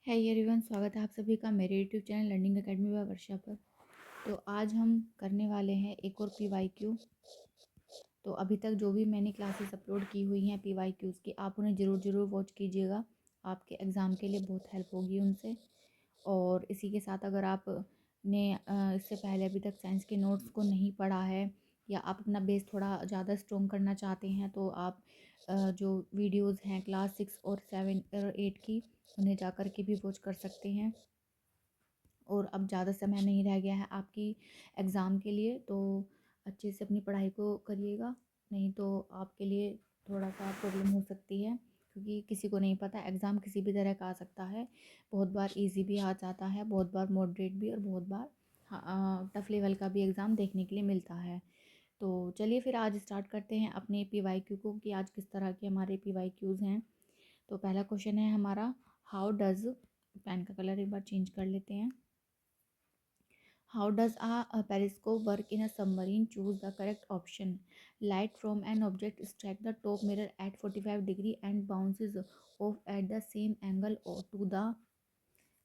है एवरीवन, स्वागत है आप सभी का मेरे YouTube channel learning academy by Varsha पर। तो आज हम करने वाले हैं एक और पीवाईक्यू। तो अभी तक जो भी मैंने क्लासेस अपलोड की हुई हैं पीवाईक्यूज़ की, आप उन्हें ज़रूर वॉच कीजिएगा। आपके एग्ज़ाम के लिए बहुत हेल्प होगी उनसे। और इसी के साथ अगर आपने इससे पहले अभी तक साइंस के नोट्स को नहीं पढ़ा है या आप अपना बेस थोड़ा ज़्यादा स्ट्रॉन्ग करना चाहते हैं तो आप जो वीडियोस हैं क्लास 6 और 7 और 8 की, उन्हें जा कर के भी वॉच कर सकते हैं। और अब ज़्यादा समय नहीं रह गया है आपकी एग्ज़ाम के लिए, तो अच्छे से अपनी पढ़ाई को करिएगा। नहीं तो आपके लिए थोड़ा सा प्रॉब्लम हो सकती है, क्योंकि किसी को नहीं पता एग्ज़ाम किसी भी तरह का आ सकता है। बहुत बार इजी भी आ जाता है, बहुत बार मॉडरेट भी, और बहुत बार टफ़ लेवल का भी एग्ज़ाम देखने के लिए मिलता है। तो चलिए फिर आज स्टार्ट करते हैं अपने पीवाईक्यू को कि आज किस तरह के हमारे पीवाईक्यूज़ हैं। तो पहला क्वेश्चन है हमारा, हाउ डज़, पेन का कलर एक बार चेंज कर लेते हैं। How does a periscope work in a submarine? Choose the correct option. Light from an object strikes the top mirror at 45 degree and bounces off at the same angle to the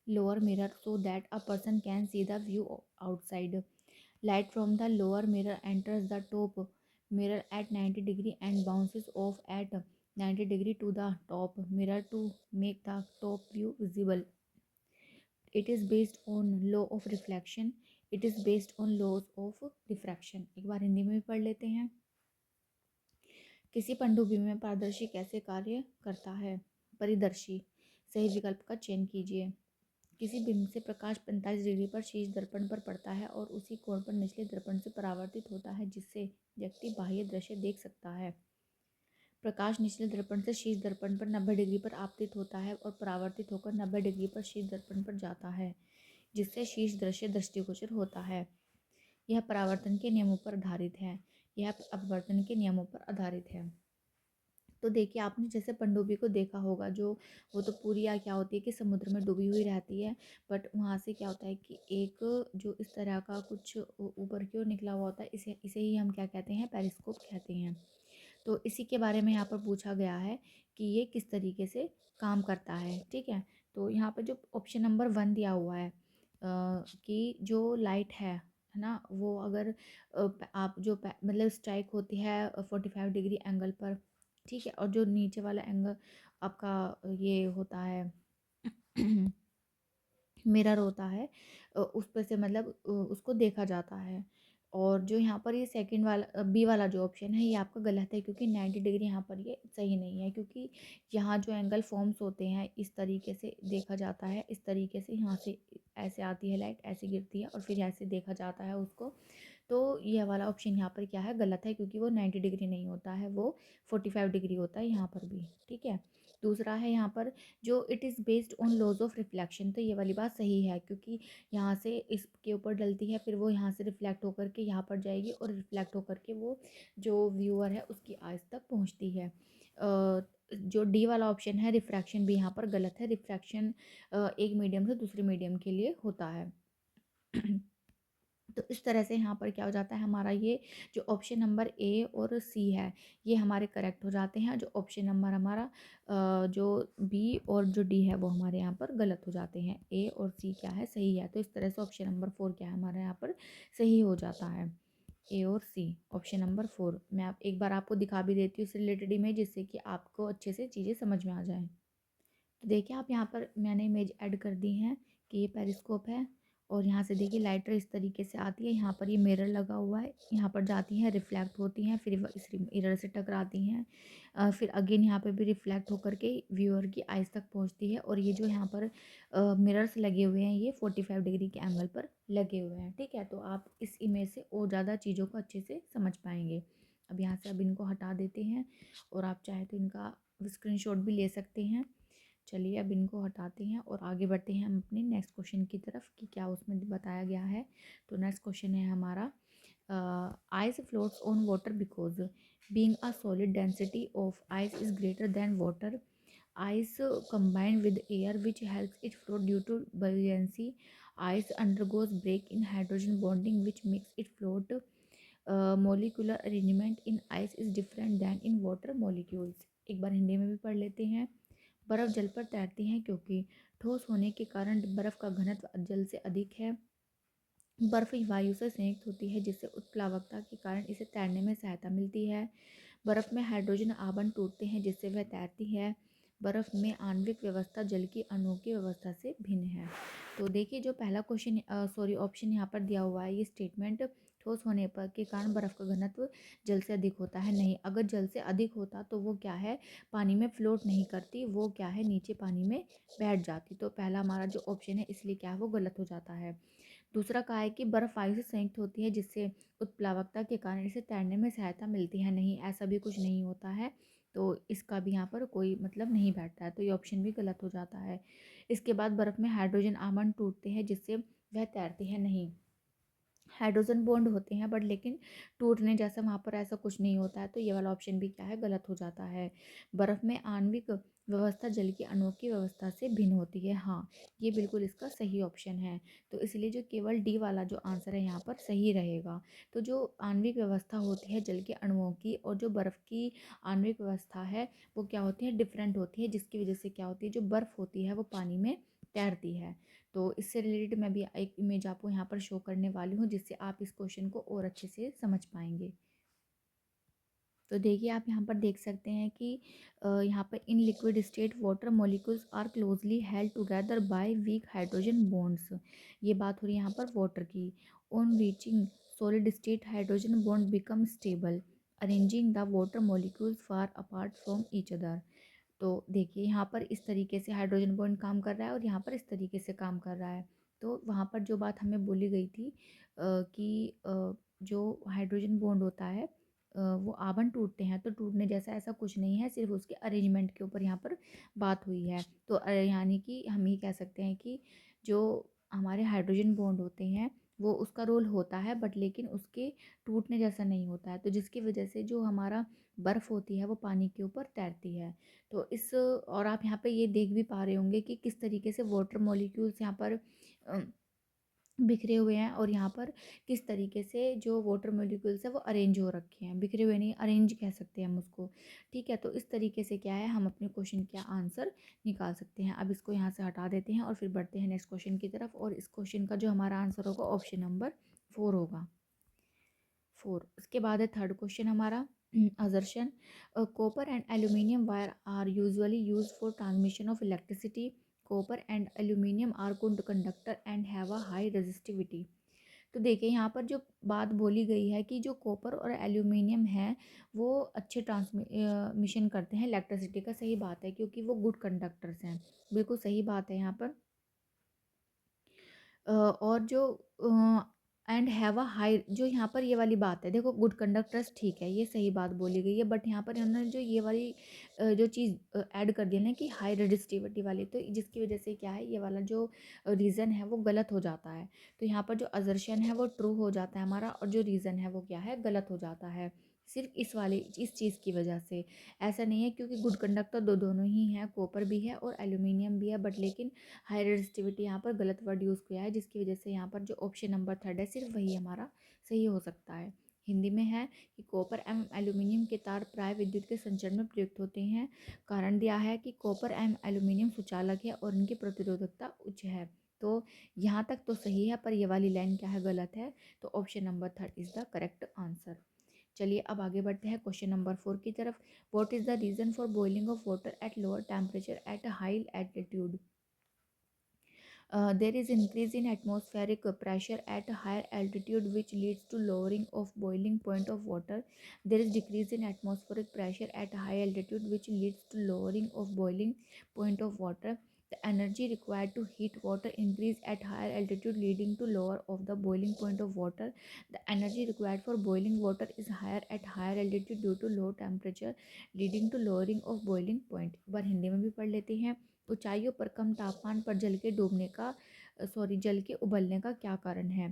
lower mirror so that a person can see the view outside. Light from the lower mirror enters the top mirror at 90 degree and bounces off at 90 degree to the top mirror to make the top view visible. It is based on law of reflection. It is based on laws of diffraction. एक बार हिंदी में भी पढ़ लेते हैं। किसी पनडुब्बी में पारदर्शी कैसे कार्य करता है? परिदर्शी। सही विकल्प का चयन कीजिए। किसी बिंब से प्रकाश 45 डिग्री पर शीर्ष दर्पण पर पड़ता है और उसी कोण पर निचले दर्पण से परावर्तित होता है, जिससे व्यक्ति बाह्य दृश्य देख सकता है। प्रकाश निचले दर्पण से शीर्ष दर्पण पर 90 डिग्री पर आपतित होता है और परावर्तित होकर 90 डिग्री पर शीर्ष दर्पण पर जाता है, जिससे शीर्ष दृश्य दृष्टिगोचर होता है। यह परावर्तन के नियमों पर आधारित है। यह अपवर्तन के नियमों पर आधारित है। तो देखिए, आपने जैसे पनडुब्बी को देखा होगा, जो वो तो पूरी या क्या होती है कि समुद्र में डूबी हुई रहती है, बट वहाँ से क्या होता है कि एक जो इस तरह का कुछ ऊपर की ओर निकला हुआ होता है, इसे इसे ही हम क्या कहते हैं, पेरिस्कोप कहते हैं। तो इसी के बारे में यहाँ पर पूछा गया है कि ये किस तरीके से काम करता है। ठीक है, तो यहाँ पर जो ऑप्शन नंबर 1 दिया हुआ है कि जो लाइट है ना, वो अगर आप जो मतलब स्ट्राइक होती है 45 डिग्री एंगल पर, ठीक है, और जो नीचे वाला एंगल आपका ये होता है मिरर होता है, उस पर से मतलब उसको देखा जाता है। और जो यहाँ पर ये सेकंड वाला बी वाला जो ऑप्शन है, ये आपका गलत है, क्योंकि 90 डिग्री यहाँ पर ये सही नहीं है, क्योंकि यहाँ जो एंगल फॉर्म्स होते हैं इस तरीके से देखा जाता है। इस तरीके से यहाँ से ऐसे आती है लाइट, ऐसे गिरती है और फिर ऐसे देखा जाता है उसको। तो यह वाला ऑप्शन यहाँ पर क्या है, गलत है, क्योंकि वो 90 डिग्री नहीं होता है, वो 45 डिग्री होता है यहाँ पर भी। ठीक है, दूसरा है यहाँ पर जो it is based on laws of reflection. तो ये वाली बात सही है, क्योंकि यहाँ से इसके ऊपर डलती है, फिर वो यहाँ से रिफ्लेक्ट होकर के यहाँ पर जाएगी और रिफ्लेक्ट होकर के वो जो व्यूअर है उसकी आइज़ तक पहुँचती है। जो डी वाला ऑप्शन है रिफ्रैक्शन, भी यहाँ पर गलत है। रिफ्रैक्शन एक मीडियम से दूसरे मीडियम के लिए होता है। तो इस तरह से यहाँ पर क्या हो जाता है, हमारा ये जो ऑप्शन नंबर ए और सी है ये हमारे करेक्ट हो जाते हैं। जो ऑप्शन नंबर हमारा जो बी और जो डी है वो हमारे यहाँ पर गलत हो जाते हैं। ए और सी क्या है, सही है। तो इस तरह से ऑप्शन नंबर 4 क्या है, हमारे यहाँ पर सही हो जाता है। ए और सी, ऑप्शन नंबर 4। मैं आप एक बार आपको दिखा भी देती हूँ इससे रिलेटेड इमेज, जिससे कि आपको अच्छे से चीज़ें समझ में आ जाएँ। तो देखिए, आप यहाँ पर मैंने इमेज ऐड कर दी है कि ये पेरिस्कोप है, और यहाँ से देखिए लाइटर इस तरीके से आती है। यहाँ पर ये मिरर लगा हुआ है, यहाँ पर जाती हैं, रिफ्लेक्ट होती हैं, फिर इस मिरर से टकराती हैं, फिर अगेन यहाँ पे भी रिफ्लेक्ट होकर के व्यूअर की आइज़ तक पहुँचती है। और ये जो यहाँ पर मिरर्स लगे हुए हैं ये 45 डिग्री के एंगल पर लगे हुए हैं। ठीक है, तो आप इस इमेज से और ज़्यादा चीज़ों को अच्छे से समझ पाएंगे। अब यहाँ से अब इनको हटा देते हैं, और आप चाहे तो इनका स्क्रीनशॉट भी ले सकते हैं। चलिए अब इनको हटाते हैं और आगे बढ़ते हैं हम अपने नेक्स्ट क्वेश्चन की तरफ कि क्या उसमें बताया गया है। तो नेक्स्ट क्वेश्चन है हमारा, ice floats on water because being a solid density of ice is greater than water. Ice combined with air which helps it float due to buoyancy. Ice undergoes break in hydrogen bonding which makes it float. Molecular arrangement in ice is different than in water molecules. एक बार हिंदी में भी पढ़ लेते हैं। बर्फ़ जल पर तैरती है क्योंकि ठोस होने के कारण बर्फ़ का घनत्व जल से अधिक है। बर्फ़ वायु से संयुक्त होती है जिससे उत्प्लावकता के कारण इसे तैरने में सहायता मिलती है। बर्फ़ में हाइड्रोजन आबंध टूटते हैं जिससे वह तैरती है। बर्फ़ में आणविक व्यवस्था जल की अणुओं की व्यवस्था से भिन्न है। तो देखिए जो पहला क्वेश्चन ऑप्शन यहाँ पर दिया हुआ है, ये स्टेटमेंट ठोस होने पर के कारण बर्फ़ का घनत्व जल से अधिक होता है, नहीं। अगर जल से अधिक होता तो वो क्या है, पानी में फ्लोट नहीं करती, वो क्या है, नीचे पानी में बैठ जाती। तो पहला हमारा जो ऑप्शन है इसलिए क्या है वो गलत हो जाता है। दूसरा कहा है कि बर्फ वायु से संयुक्त होती है जिससे उत्प्लावकता के कारण इसे तैरने में सहायता मिलती है, नहीं, ऐसा भी कुछ नहीं होता है। तो इसका भी यहाँ पर कोई मतलब नहीं बैठता है, तो ये ऑप्शन भी गलत हो जाता है। इसके बाद बर्फ़ में हाइड्रोजन आयन टूटते हैं जिससे वह तैरती है, नहीं। हाइड्रोजन बॉन्ड होते हैं बट लेकिन टूटने जैसा वहाँ पर ऐसा कुछ नहीं होता है, तो ये वाला ऑप्शन भी क्या है, गलत हो जाता है। बर्फ़ में आणविक व्यवस्था जल की अणुओं की व्यवस्था से भिन्न होती है, हाँ, ये बिल्कुल इसका सही ऑप्शन है। तो इसलिए जो केवल डी वाला जो आंसर है यहाँ पर सही रहेगा। तो जो आणविक व्यवस्था होती है जल के अणुओं की और जो बर्फ़ की आणविक व्यवस्था है वो क्या होती है, डिफरेंट होती है, जिसकी वजह से क्या होती है, जो बर्फ़ होती है वो पानी में तैरती है। तो इससे रिलेटेड मैं भी एक इमेज आपको यहाँ पर शो करने वाली हूँ जिससे आप इस क्वेश्चन को और अच्छे से समझ पाएंगे। तो देखिए आप यहाँ पर देख सकते हैं कि यहाँ पर in liquid state water molecules are closely held together by weak hydrogen bonds. ये बात हो रही है यहाँ पर वाटर की। On reaching solid state hydrogen bond become stable arranging the water molecules far apart from each other. तो देखिए यहाँ पर इस तरीके से हाइड्रोजन बॉन्ड काम कर रहा है और यहाँ पर इस तरीके से काम कर रहा है। तो वहाँ पर जो बात हमें बोली गई थी कि जो हाइड्रोजन बॉन्ड होता है वो आवरण टूटते हैं, तो टूटने जैसा ऐसा कुछ नहीं है, सिर्फ उसके अरेंजमेंट के ऊपर यहाँ पर बात हुई है। तो यानी कि हम ये कह सकते हैं कि जो हमारे हाइड्रोजन बॉन्ड होते हैं वो उसका रोल होता है बट लेकिन उसके टूटने जैसा नहीं होता है, तो जिसकी वजह से जो हमारा बर्फ़ होती है वो पानी के ऊपर तैरती है। तो इस और आप यहाँ पे ये देख भी पा रहे होंगे कि किस तरीके से वाटर मॉलिक्यूल्स यहाँ पर बिखरे हुए हैं और यहाँ पर किस तरीके से जो वाटर मॉलिक्यूल्स है वो अरेंज हो रखे हैं, बिखरे हुए नहीं, अरेंज कह सकते हैं हम उसको। ठीक है, तो इस तरीके से क्या है, हम अपने क्वेश्चन का आंसर निकाल सकते हैं। अब इसको यहाँ से हटा देते हैं और फिर बढ़ते हैं नेक्स्ट क्वेश्चन की तरफ, और इस क्वेश्चन का जो हमारा आंसर होगा ऑप्शन नंबर 4 होगा। 4 उसके बाद है थर्ड क्वेश्चन हमारा assertion. Copper and aluminium wire are usually used for transmission of electricity. Copper and aluminium are good conductor and have a high resistivity. तो देखिए यहाँ पर जो बात बोली गई है कि जो कॉपर और एल्यूमिनियम है वो अच्छे ट्रांसमिशन करते हैं इलेक्ट्रिसिटी का, सही बात है क्योंकि वो गुड कंडक्टर्स हैं, बिल्कुल सही बात है यहाँ पर। और जो एंड हैव अ हाई, जो यहाँ पर ये वाली बात है, देखो गुड कंडक्टर्स ठीक है, ये सही बात बोली गई है, बट यहाँ पर इन्होंने जो ये वाली जो चीज़ ऐड कर दी है ना कि हाई रजिस्टिविटी वाली, तो जिसकी वजह से क्या है, ये वाला जो रीज़न है वो गलत हो जाता है। तो यहाँ पर जो अजर्शन है वो ट्रू हो जाता है हमारा, और जो रीज़न है वो क्या है, गलत हो जाता है, सिर्फ इस चीज़ की वजह से। ऐसा नहीं है क्योंकि गुड कंडक्टर दोनों ही हैं, कॉपर भी है और एल्यूमिनियम भी है, बट लेकिन हाई रेजिस्टिविटी यहाँ पर गलत वर्ड यूज़ किया है, जिसकी वजह से यहाँ पर जो ऑप्शन नंबर थर्ड है सिर्फ वही हमारा सही हो सकता है। हिंदी में है कि कॉपर एवं एल्यूमिनियम के तार प्राय विद्युत के संचरण में प्रयुक्त होते हैं। कारण दिया है कि कॉपर एवं एल्यूमिनियम सुचालक है और इनकी प्रतिरोधकता उच्च है। तो यहाँ तक तो सही है, पर ये वाली लाइन क्या है, गलत है। तो option number third is the correct answer. चलिए अब आगे बढ़ते हैं क्वेश्चन नंबर 4 की तरफ। What is the reason for boiling of water at lower temperature at a high altitude? There is increase in atmospheric pressure at higher altitude which leads to lowering of boiling point of water. There is decrease in atmospheric pressure at high altitude which leads to lowering of boiling point of water. The energy required to heat water increase at higher altitude leading to lower of the boiling point of water. The energy required for boiling water is higher at higher altitude due to low temperature leading to lowering of boiling point. एक बार हिंदी में भी पढ़ लेते हैं। ऊंचाइयों पर कम तापमान पर जल के उबलने का क्या कारण है?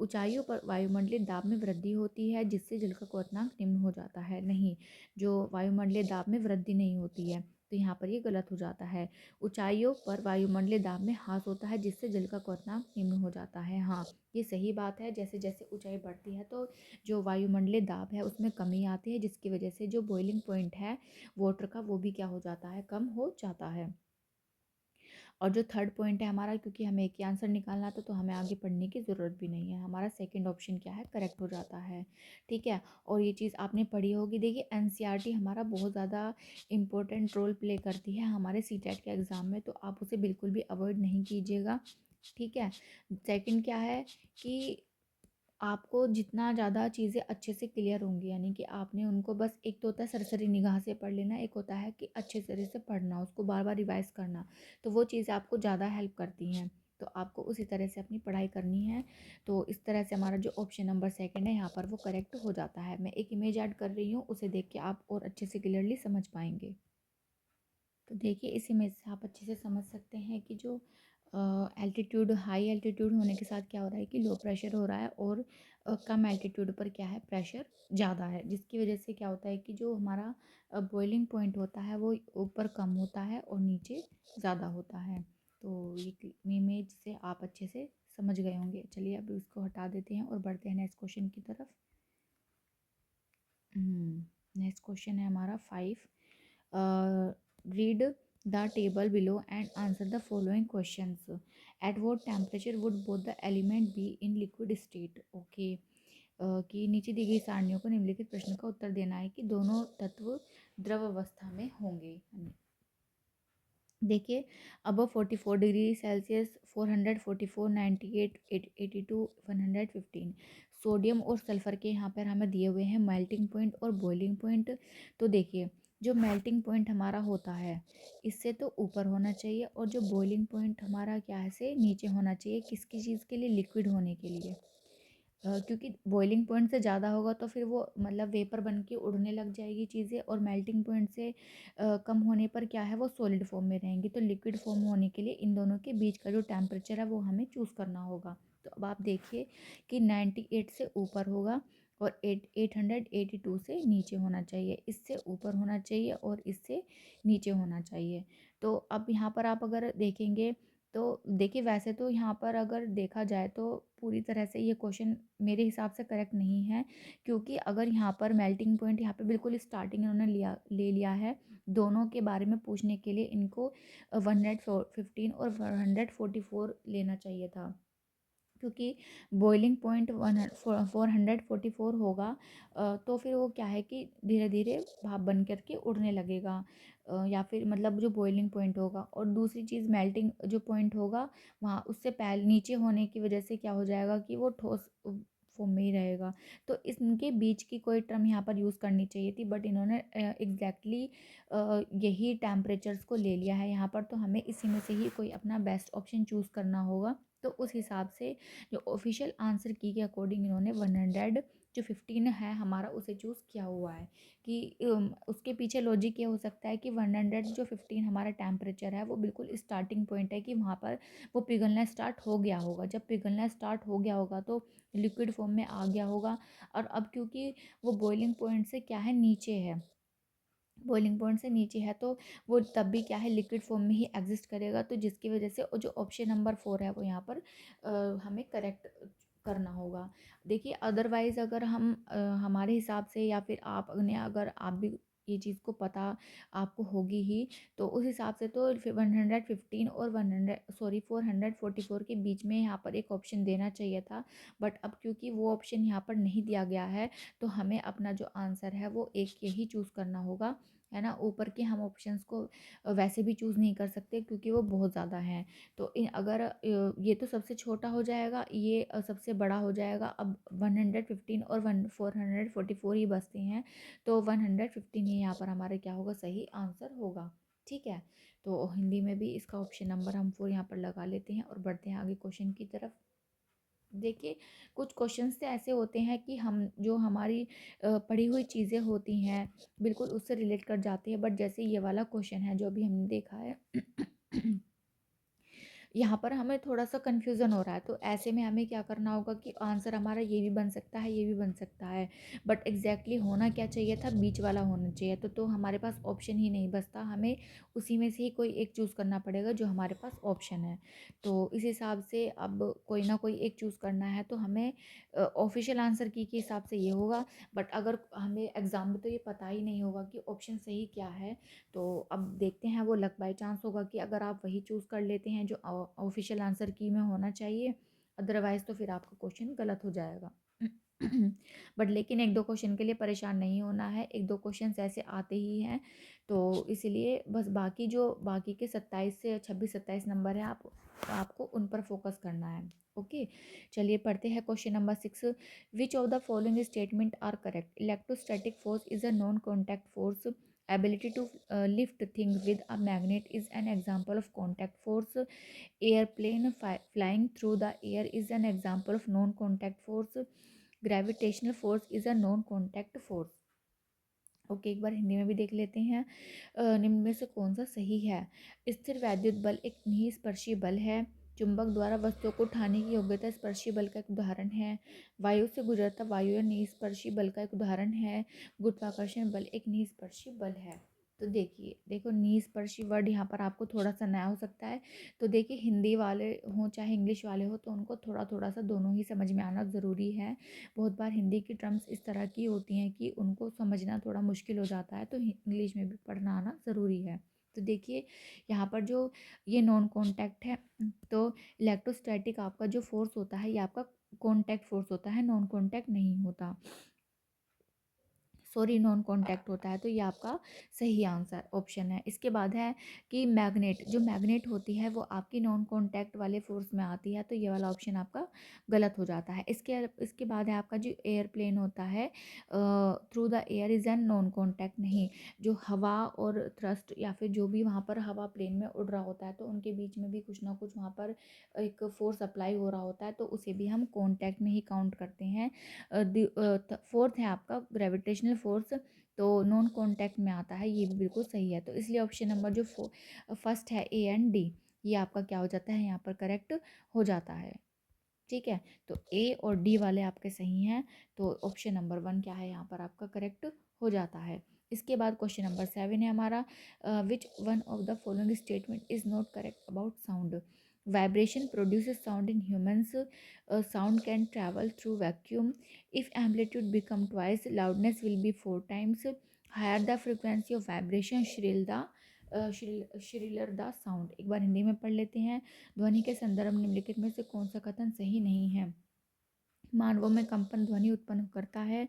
ऊंचाइयों पर वायुमंडलीय दाब में वृद्धि होती है जिससे जल का क्वथनांक निम्न हो जाता है, नहीं, जो वायुमंडलीय दाब में वृद्धि नहीं होती है। तो यहाँ पर ये गलत हो जाता है। ऊंचाइयों पर वायुमंडलीय दाब में ह्रास होता है जिससे जल का क्वथनांक निम्न हो जाता है। हाँ, ये सही बात है। जैसे जैसे ऊंचाई बढ़ती है तो जो वायुमंडलीय दाब है उसमें कमी आती है, जिसकी वजह से जो बॉइलिंग पॉइंट है वाटर का वो भी क्या हो जाता है, कम हो जाता है। और जो थर्ड पॉइंट है हमारा, क्योंकि हमें एक ही आंसर निकालना था तो हमें आगे पढ़ने की ज़रूरत भी नहीं है, हमारा सेकंड ऑप्शन क्या है, करेक्ट हो जाता है। ठीक है। और ये चीज़ आपने पढ़ी होगी। देखिए एनसीईआरटी हमारा बहुत ज़्यादा इम्पोर्टेंट रोल प्ले करती है हमारे सीटेट के एग्ज़ाम में, तो आप उसे बिल्कुल भी अवॉइड नहीं कीजिएगा। ठीक है। सेकंड क्या है कि आपको जितना ज़्यादा चीज़ें अच्छे से क्लियर होंगी, यानी कि आपने उनको बस, एक तो होता है सरसरी निगाह से पढ़ लेना, एक होता है कि अच्छे तरह से पढ़ना, उसको बार बार रिवाइज करना, तो वो चीज़ें आपको ज़्यादा हेल्प करती हैं। तो आपको उसी तरह से अपनी पढ़ाई करनी है। तो इस तरह से हमारा जो ऑप्शन नंबर सेकंड है यहाँ पर वो करेक्ट हो जाता है। मैं एक इमेज ऐड कर रही हूँ, उसे देख के आप और अच्छे से क्लियरली समझ पाएंगे। तो देखिए इस इमेज से आप अच्छे से समझ सकते हैं कि जो एल्टीट्यूड, हाई एल्टीट्यूड होने के साथ क्या हो रहा है कि लो प्रेशर हो रहा है, और कम एल्टीट्यूड पर क्या है, प्रेशर ज़्यादा है, जिसकी वजह से क्या होता है कि जो हमारा बॉइलिंग पॉइंट होता है वो ऊपर कम होता है और नीचे ज़्यादा होता है। तो ये इमेज से आप अच्छे से समझ गए होंगे। चलिए अब इसको हटा देते हैं और बढ़ते हैं नेक्स्ट क्वेश्चन की तरफ। नेक्स्ट क्वेश्चन है हमारा 5। Read the table below and answer the following questions. At what temperature would both the element be in liquid state. Okay. कि नीचे दी गई सारणियों को निम्नलिखित प्रश्न का उत्तर देना है कि दोनों तत्व द्रव अवस्था में होंगे। देखिए अब 44 डिग्री सेल्सियस, 444, 98, 82, 115 सोडियम और सल्फर के यहाँ पर हमें दिए हुए हैं मेल्टिंग पॉइंट और बॉइलिंग पॉइंट। तो देखिए जो मेल्टिंग पॉइंट हमारा होता है इससे तो ऊपर होना चाहिए, और जो बॉइलिंग पॉइंट हमारा क्या है, से नीचे होना चाहिए। किसकी चीज़ के लिए, लिक्विड होने के लिए। क्योंकि बॉइलिंग पॉइंट से ज़्यादा होगा तो फिर वो मतलब वेपर बन के उड़ने लग जाएगी चीज़ें, और मेल्टिंग पॉइंट से कम होने पर क्या है, वो सॉलिड फॉर्म में रहेंगी। तो लिक्विड फॉर्म होने के लिए इन दोनों के बीच का जो टेम्परेचर है वो हमें चूज़ करना होगा। तो अब आप देखिए कि 98 से ऊपर होगा और 882 से नीचे होना चाहिए, इससे ऊपर होना चाहिए और इससे नीचे होना चाहिए। तो अब यहाँ पर आप अगर देखेंगे तो देखिए वैसे तो यहाँ पर अगर देखा जाए तो पूरी तरह से ये क्वेश्चन मेरे हिसाब से करेक्ट नहीं है, क्योंकि अगर यहाँ पर मेल्टिंग पॉइंट यहाँ पे बिल्कुल स्टार्टिंग इन्होंने ले लिया है, दोनों के बारे में पूछने के लिए इनको 115 और 144 लेना चाहिए था, क्योंकि बॉइलिंग पॉइंट 444 होगा। तो फिर वो क्या है कि धीरे धीरे भाप बन करके उड़ने लगेगा, या फिर मतलब जो बॉइलिंग पॉइंट होगा। और दूसरी चीज़ मेल्टिंग जो पॉइंट होगा वहाँ उससे पहले नीचे होने की वजह से क्या हो जाएगा कि वो ठोस फॉर्म में ही रहेगा। तो इनके बीच की कोई टर्म यहाँ पर यूज़ करनी चाहिए थी, बट इन्होंने एग्जैक्टली यही टेम्परेचर्स को ले लिया है यहाँ पर। तो हमें इसी में से ही कोई अपना बेस्ट ऑप्शन चूज़ करना होगा। तो उस हिसाब से जो ऑफिशियल आंसर की के अकॉर्डिंग इन्होंने 100 जो 15 है हमारा उसे चूज़ किया हुआ है। कि उसके पीछे लॉजिक ये हो सकता है कि 100 जो 15 हमारा टेम्परेचर है वो बिल्कुल स्टार्टिंग पॉइंट है, कि वहाँ पर वो पिघलना स्टार्ट हो गया होगा। जब पिघलना स्टार्ट हो गया होगा तो लिक्विड फॉर्म में आ गया होगा। और अब क्योंकि वो बॉइलिंग पॉइंट से क्या है, नीचे है, बॉइलिंग पॉइंट से नीचे है, तो वो तब भी क्या है, लिक्विड फॉर्म में ही एग्जिस्ट करेगा। तो जिसकी वजह से जो ऑप्शन नंबर 4 है वो यहाँ पर हमें करेक्ट करना होगा। देखिए अदरवाइज़ अगर हम हमारे हिसाब से, या फिर आपने अगर आप भी ये चीज़ को पता आपको होगी ही, तो उस हिसाब से तो 115 और 444 के बीच में यहाँ पर एक ऑप्शन देना चाहिए था। बट अब क्योंकि वो ऑप्शन यहाँ पर नहीं दिया गया है, तो हमें अपना जो आंसर है वो एक यही चूज़ करना होगा, है ना। ऊपर के हम ऑप्शंस को वैसे भी चूज़ नहीं कर सकते क्योंकि वो बहुत ज़्यादा हैं। तो अगर ये तो सबसे छोटा हो जाएगा, ये सबसे बड़ा हो जाएगा। अब 115 और 444 ही बचते हैं, तो 115 ही यहाँ पर हमारे क्या होगा, सही आंसर होगा। ठीक है। तो हिंदी में भी इसका ऑप्शन नंबर हम 4 यहाँ पर लगा लेते हैं और बढ़ते हैं आगे क्वेश्चन की तरफ। देखिए कुछ क्वेश्चंस तो ऐसे होते हैं कि हम जो हमारी पढ़ी हुई चीज़ें होती हैं बिल्कुल उससे रिलेट कर जाते हैं, बट जैसे ये वाला क्वेश्चन है जो अभी हमने देखा है यहाँ पर हमें थोड़ा-सा कन्फ्यूज़न हो रहा है, तो ऐसे में हमें क्या करना होगा कि आंसर हमारा ये भी बन सकता है, ये भी बन सकता है, बट एग्ज़ैक्टली होना क्या चाहिए था, बीच वाला होना चाहिए। तो हमारे पास ऑप्शन ही नहीं बचता, हमें उसी में से ही कोई एक चूज़ करना पड़ेगा जो हमारे पास ऑप्शन है। तो इस हिसाब से अब कोई ना कोई एक चूज़ करना है, तो हमें ऑफ़िशियल आंसर की के हिसाब से ये होगा, बट अगर हमें एग्ज़ाम में तो ये पता ही नहीं होगा कि ऑप्शन सही क्या है, तो अब देखते हैं, वो लक बाय चांस होगा कि अगर आप वही चूज़ कर लेते हैं जो ऑफिशियल आंसर की में होना चाहिए, अदरवाइज़ तो फिर आपका क्वेश्चन गलत हो जाएगा। बट लेकिन एक दो क्वेश्चन के लिए परेशान नहीं होना है, एक दो क्वेश्चन ऐसे आते ही हैं, तो इसीलिए बस बाकी के 27 से 26-27 नंबर है, आपको उन पर फोकस करना है। ओके, चलिए पढ़ते हैं question number 6। Which of the following statement are correct? Electrostatic force is a non contact force. Ability to lift things with a magnet is an example of contact force. Airplane flying through the air is an example of non-contact force. Gravitational force is a non-contact force. Okay, एक बार हिंदी में भी देख लेते हैं। निम्न में से कौन सा सही है? स्थिर वैद्युत बल एक निस्पर्शी बल है। चुंबक द्वारा वस्तुओं को उठाने की योग्यता स्पर्शी बल का एक उदाहरण है। वायु से गुजरता वायु या निस्पर्शी बल का एक उदाहरण है। गुरुत्वाकर्षण बल एक निस्पर्शी बल है। तो देखिए, देखो निस्पर्शी वर्ड यहाँ पर आपको थोड़ा सा नया हो सकता है, तो देखिए हिंदी वाले हों चाहे इंग्लिश वाले हो, तो उनको थोड़ा थोड़ा सा दोनों ही समझ में आना ज़रूरी है। बहुत बार हिंदी की टर्म्स इस तरह की होती हैं कि उनको समझना थोड़ा मुश्किल हो जाता है, तो इंग्लिश में भी पढ़ना आना ज़रूरी है। तो देखिए यहाँ पर जो ये नॉन कॉन्टैक्ट है, तो इलेक्ट्रोस्टैटिक आपका जो फोर्स होता है ये आपका कॉन्टैक्ट फोर्स होता है, नॉन कॉन्टैक्ट नहीं होता, सॉरी नॉन कॉन्टैक्ट होता है। तो ये आपका सही आंसर ऑप्शन है। इसके बाद है कि मैग्नेट, जो मैग्नेट होती है वो आपकी नॉन कॉन्टैक्ट वाले फोर्स में आती है, तो ये वाला ऑप्शन आपका गलत हो जाता है। इसके बाद है आपका जो एयरप्लेन होता है, through the air is an non contact नहीं। जो हवा और थ्रस्ट या फिर जो भी वहाँ पर हवा प्लेन में उड़ रहा होता है, तो उनके बीच में भी कुछ ना कुछ वहाँ पर एक फोर्स अप्लाई हो रहा होता है, तो उसे भी हम कॉन्टैक्ट में ही काउंट करते हैं। फोर्थ है आपका ग्रेविटेशनल फोर्स, तो नॉन कॉन्टैक्ट में आता है, ये भी बिल्कुल सही है। तो इसलिए ऑप्शन नंबर जो फर्स्ट है ए एंड डी, ये आपका क्या हो जाता है, यहाँ पर करेक्ट हो जाता है। ठीक है, तो ए और डी वाले आपके सही हैं, तो ऑप्शन नंबर 1 क्या है यहाँ पर आपका करेक्ट हो जाता है। इसके बाद क्वेश्चन नंबर 7 है हमारा, which one of the following statement is not correct about sound? Vibration produces sound in humans. Sound can travel through vacuum. If amplitude become twice, loudness will be 4 times higher the frequency of vibration, shriller the sound. एक बार हिंदी में पढ़ लेते हैं। ध्वनि के संदर्भ निम्नलिखित में से कौन सा कथन सही नहीं है? मानवों में कंपन ध्वनि उत्पन्न करता है।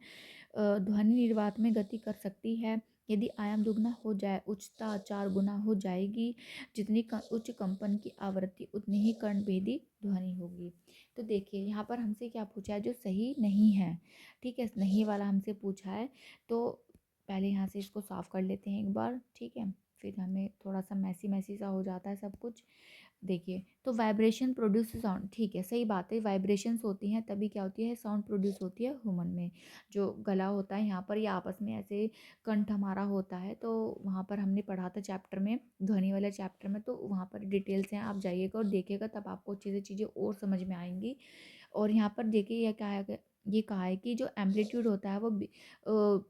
ध्वनि निर्वात में गति कर सकती है। यदि आयाम दुगना हो जाए, उच्चता 4 गुना हो जाएगी। जितनी उच्च कंपन की आवृत्ति उतनी ही कर्णभेदी ध्वनि होगी। तो देखिए यहाँ पर हमसे क्या पूछा है, जो सही नहीं है। ठीक है, नहीं वाला हमसे पूछा है, तो पहले यहाँ से इसको साफ कर लेते हैं एक बार। ठीक है, फिर हमें थोड़ा सा मैसी मैसी सा हो जाता है सब कुछ। देखिए, तो वाइब्रेशन प्रोड्यूस साउंड, ठीक है, सही बात है, वाइब्रेशंस होती हैं तभी क्या होती है, साउंड प्रोड्यूस होती है ह्यूमन में। जो गला होता है यहाँ पर, ये आपस में ऐसे कंठ हमारा होता है, तो वहाँ पर हमने पढ़ा था चैप्टर में, ध्वनि वाले चैप्टर में, तो वहाँ पर डिटेल्स हैं, आप जाइएगा और देखिएगा, तब आपको चीज़ें और समझ में आएंगी। और यहाँ पर देखिए ये कहा है कि जो एम्पलीट्यूड होता है वो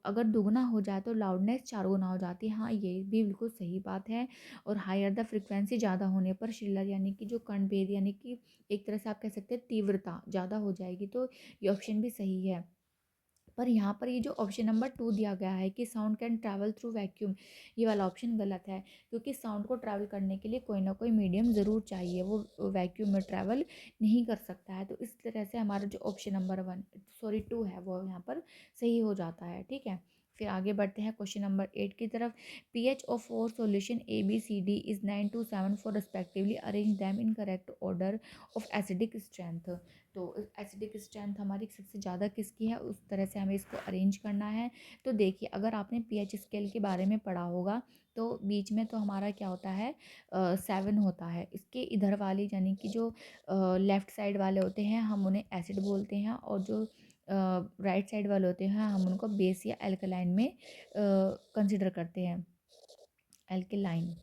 अगर दुगना हो जाए तो लाउडनेस 4 गुना हो जाती है। हाँ, ये भी बिल्कुल सही बात है। और हायर द फ्रिक्वेंसी ज़्यादा होने पर श्रिलर यानी कि जो कर्णभेद यानी कि एक तरह से आप कह सकते हैं तीव्रता ज़्यादा हो जाएगी, तो ये ऑप्शन भी सही है। पर यहाँ पर ये जो ऑप्शन नंबर 2 दिया गया है कि sound can travel through vacuum, ये वाला ऑप्शन गलत है, क्योंकि साउंड को ट्रैवल करने के लिए कोई ना कोई मीडियम ज़रूर चाहिए, वो वैक्यूम में ट्रैवल नहीं कर सकता है। तो इस तरह से हमारा जो ऑप्शन नंबर 2 है वो यहाँ पर सही हो जाता है। ठीक है, फिर आगे बढ़ते हैं क्वेश्चन नंबर 8 की तरफ। PH of 4 solution A B C D is 9 to 7 4 respectively, arrange them in correct order of acidic strength. तो एसिडिक स्ट्रेंथ हमारी सबसे ज़्यादा किसकी है, उस तरह से हमें इसको अरेंज करना है। तो देखिए, अगर आपने पीएच स्केल के बारे में पढ़ा होगा, तो बीच में तो हमारा क्या होता है, 7 होता है। इसके इधर वाली यानी कि जो लेफ़्ट साइड वाले होते हैं हम उन्हें एसिड बोलते हैं, और जो राइट साइड वाले होते हैं हम उनको बेस या एल्कलाइन में कंसिडर करते हैं, एल्कलाइन।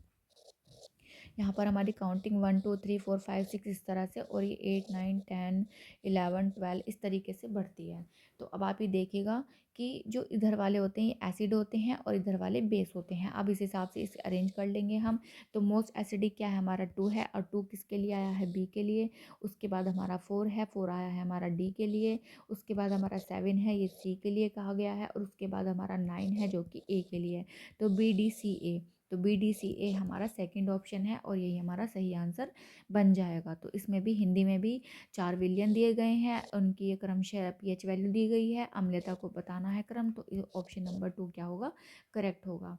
यहाँ पर हमारी काउंटिंग 1 2 3 4 5 6 इस तरह से, और ये 8 9 10 11 12 इस तरीके से बढ़ती है। तो अब आप ये देखिएगा कि जो इधर वाले होते हैं ये एसिड होते हैं और इधर वाले बेस होते हैं। अब इस हिसाब से इसे अरेंज कर लेंगे हम। तो मोस्ट एसिडिक क्या है हमारा 2 है, और 2 किसके लिए आया है, बी के लिए। उसके बाद हमारा 4 है, 4 आया है हमारा डी के लिए। उसके बाद हमारा 7 है, ये सी के लिए कहा गया है। और उसके बाद हमारा 9 है जो कि ए के लिए। तो बी डी सी ए, तो बी डी सी ए हमारा सेकंड ऑप्शन है और यही हमारा सही आंसर बन जाएगा। तो इसमें भी हिंदी में भी 4 विलयन दिए गए हैं, उनकी ये क्रमशः पीएच वैल्यू दी गई है, अम्लता को बताना है क्रम। तो ऑप्शन नंबर 2 क्या होगा, करेक्ट होगा।